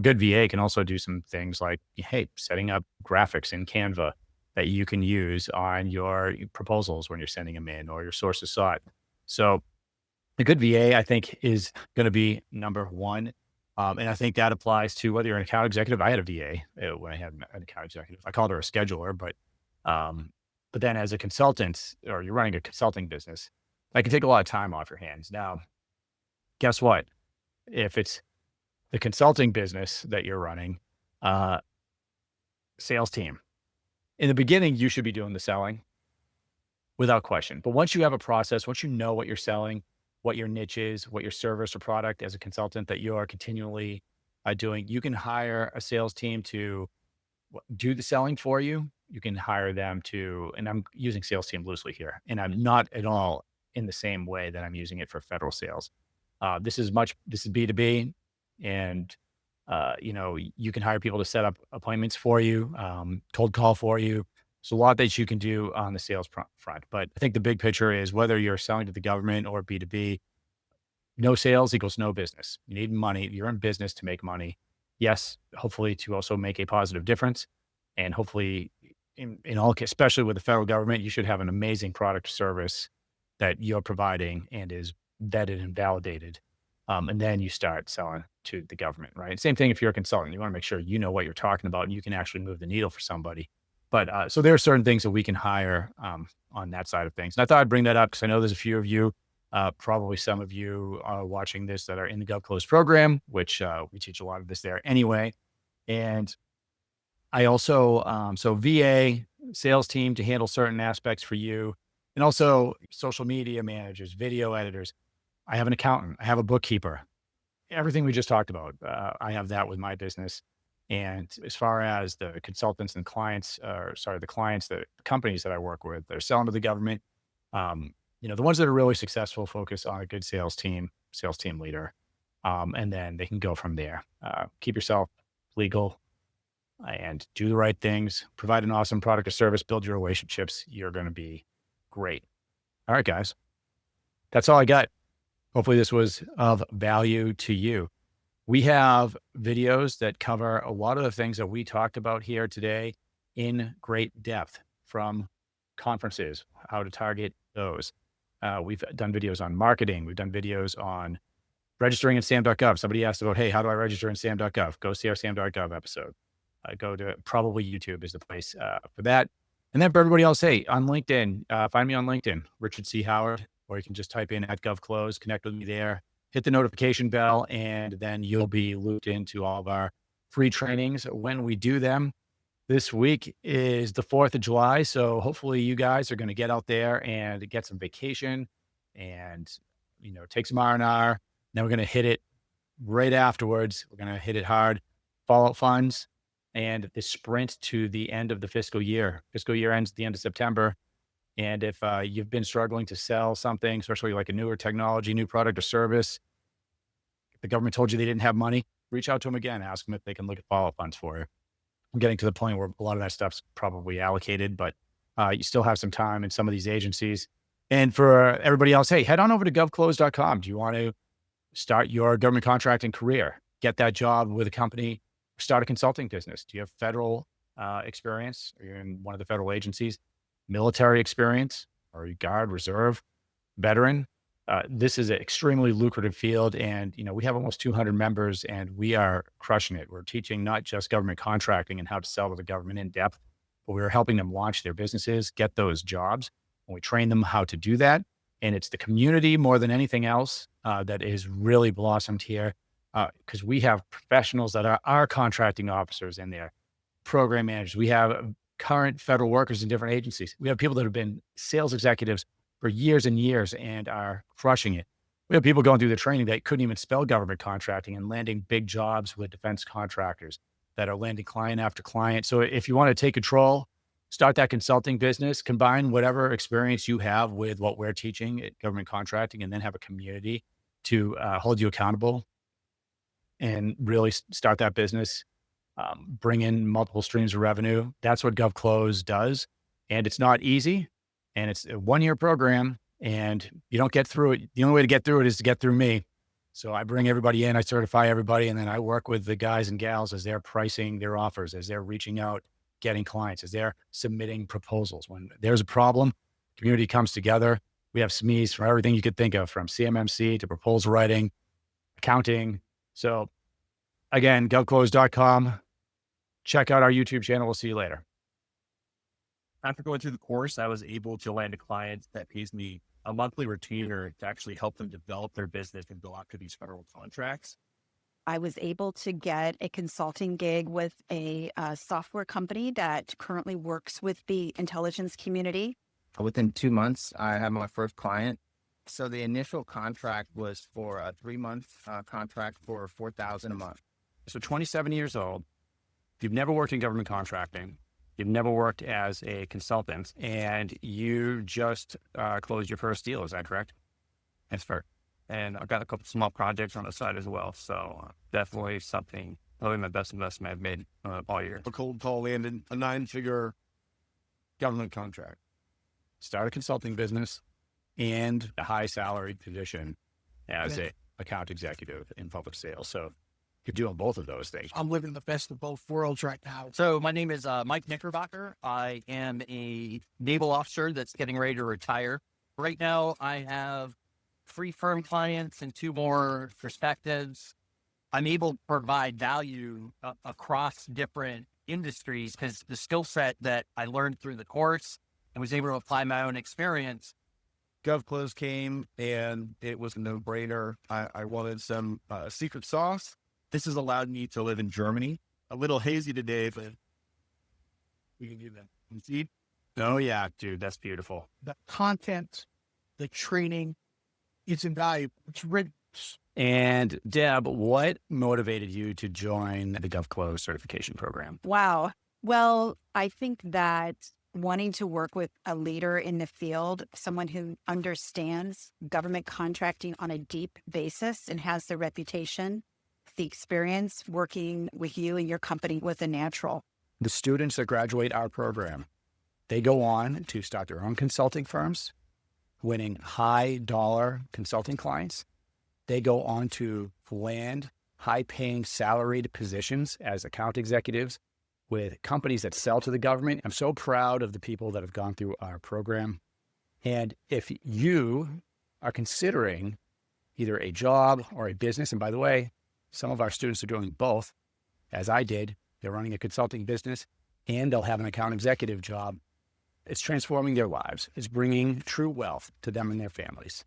good VA can also do some things like, hey, setting up graphics in Canva that you can use on your proposals when you're sending them in or your sources sought. So a good VA, I think, is going to be number one. And I think that applies to whether you're an account executive. I had a VA when I had an account executive. I called her a scheduler, um, but then as a consultant, or you're running a consulting business, that can take a lot of time off your hands. Now, guess what? If it's the consulting business that you're running, uh, sales team, in the beginning, you should be doing the selling without question. But once you have a process, once you know what you're selling, what your niche is, what your service or product as a consultant that you are continually doing, you can hire a sales team to do the selling for you. You can hire them to, and I'm using sales team loosely here, and I'm not at all in the same way that I'm using it for federal sales. This is B2B, and you can hire people to set up appointments for you, cold call for you. There's a lot that you can do on the sales front. But I think the big picture is whether you're selling to the government or B2B, no sales equals no business. You need money. You're in business to make money. Yes, hopefully to also make a positive difference. And hopefully, in all cases, especially with the federal government, you should have an amazing product or service that you're providing and is vetted and validated. And then you start selling to the government, right? Same thing if you're a consultant. You want to make sure you know what you're talking about and you can actually move the needle for somebody. But so there are certain things that we can hire on that side of things. And I thought I'd bring that up because I know there's a few of you, probably some of you are watching this that are in the GovClose program, which we teach a lot of this there anyway. And I also, so VA sales team to handle certain aspects for you, and also social media managers, video editors. I have an accountant. I have a bookkeeper. Everything we just talked about, I have that with my business. And as far as the consultants and clients, or sorry, the companies that I work with, they're selling to the government. The ones that are really successful focus on a good sales team leader, and then they can go from there. Keep yourself legal and do the right things. Provide an awesome product or service. Build your relationships. You're going to be great. All right, guys, that's all I got. Hopefully, this was of value to you. We have videos that cover a lot of the things that we talked about here today in great depth, from conferences, how to target those. We've done videos on marketing. We've done videos on registering in SAM.gov. Somebody asked about, hey, how do I register in SAM.gov? Go see our SAM.gov episode. Go to probably YouTube is the place for that. And then for everybody else, hey, on LinkedIn, find me on LinkedIn, Richard C. Howard, or you can just type in @GovClose, connect with me there, hit the notification bell, and then you'll be looped into all of our free trainings when we do them. This week is the 4th of July. So hopefully you guys are going to get out there and get some vacation and, take some R&R. Then we're going to hit it right afterwards. We're going to hit it hard. fallout funds and the sprint to the end of the fiscal year. Fiscal year ends at the end of September. And if you've been struggling to sell something, especially like a newer technology, new product or service, if the government told you they didn't have money, reach out to them again, ask them if they can look at follow-up funds for you. I'm getting to the point where a lot of that stuff's probably allocated, but you still have some time in some of these agencies. And for everybody else, hey, head on over to govclose.com. Do you want to start your government contracting career? Get that job with a company, start a consulting business. Do you have federal experience? Are you in one of the federal agencies? Military experience? Are you Guard, Reserve, veteran? This is an extremely lucrative field. And, we have almost 200 members and we are crushing it. We're teaching not just government contracting and how to sell to the government in depth, but we're helping them launch their businesses, get those jobs. And we train them how to do that. And it's the community more than anything else that is really blossomed here because we have professionals that are our contracting officers in there, program managers. We have current federal workers in different agencies. We have people that have been sales executives for years and years and are crushing it. We have people going through the training that couldn't even spell government contracting and landing big jobs with defense contractors that are landing client after client. So if you want to take control, start that consulting business, combine whatever experience you have with what we're teaching at government contracting, and then have a community to hold you accountable and really start that business, bring in multiple streams of revenue. That's what GovClose does. And it's not easy. And it's a 1-year program and you don't get through it. The only way to get through it is to get through me. So I bring everybody in, I certify everybody, and then I work with the guys and gals as they're pricing their offers, as they're reaching out, getting clients, as they're submitting proposals. When there's a problem, community comes together. We have SMEs for everything you could think of, from CMMC to proposal writing, accounting. So again, govclose.com. Check out our YouTube channel. We'll see you later. After going through the course, I was able to land a client that pays me a monthly retainer to actually help them develop their business and go after these federal contracts. I was able to get a consulting gig with a software company that currently works with the intelligence community. Within 2 months, I had my first client. So the initial contract was for a 3-month contract for $4,000 a month. So 27 years old, you've never worked in government contracting, you've never worked as a consultant, and you just closed your first deal. Is that correct? That's fair. And I've got a couple small projects on the side as well. So definitely something, probably my best investment I've made all year. A cold call landed a 9-figure government contract. Start a consulting business and a high salaried position as a account executive in public sales. So you're doing both of those things. I'm living the best of both worlds right now. So my name is Mike Knickerbocker. I am a naval officer that's getting ready to retire. Right now, I have 3 firm clients and 2 more perspectives. I'm able to provide value across different industries because the skill set that I learned through the course and was able to apply my own experience. GovClose came and it was a no-brainer. I wanted some secret sauce. This has allowed me to live in Germany. A little hazy today, but we can do that. See? Oh yeah, dude, that's beautiful. The content, the training, it's invaluable. It's rich. And Deb, what motivated you to join the GovClose certification program? Wow. Well, I think that wanting to work with a leader in the field, someone who understands government contracting on a deep basis and has the reputation, the experience working with you and your company was a natural. The students that graduate our program, they go on to start their own consulting firms, winning high dollar consulting clients. They go on to land high paying salaried positions as account executives with companies that sell to the government. I'm so proud of the people that have gone through our program. And if you are considering either a job or a business, and by the way, some of our students are doing both, as I did. They're running a consulting business and they'll have an account executive job. It's transforming their lives. It's bringing true wealth to them and their families.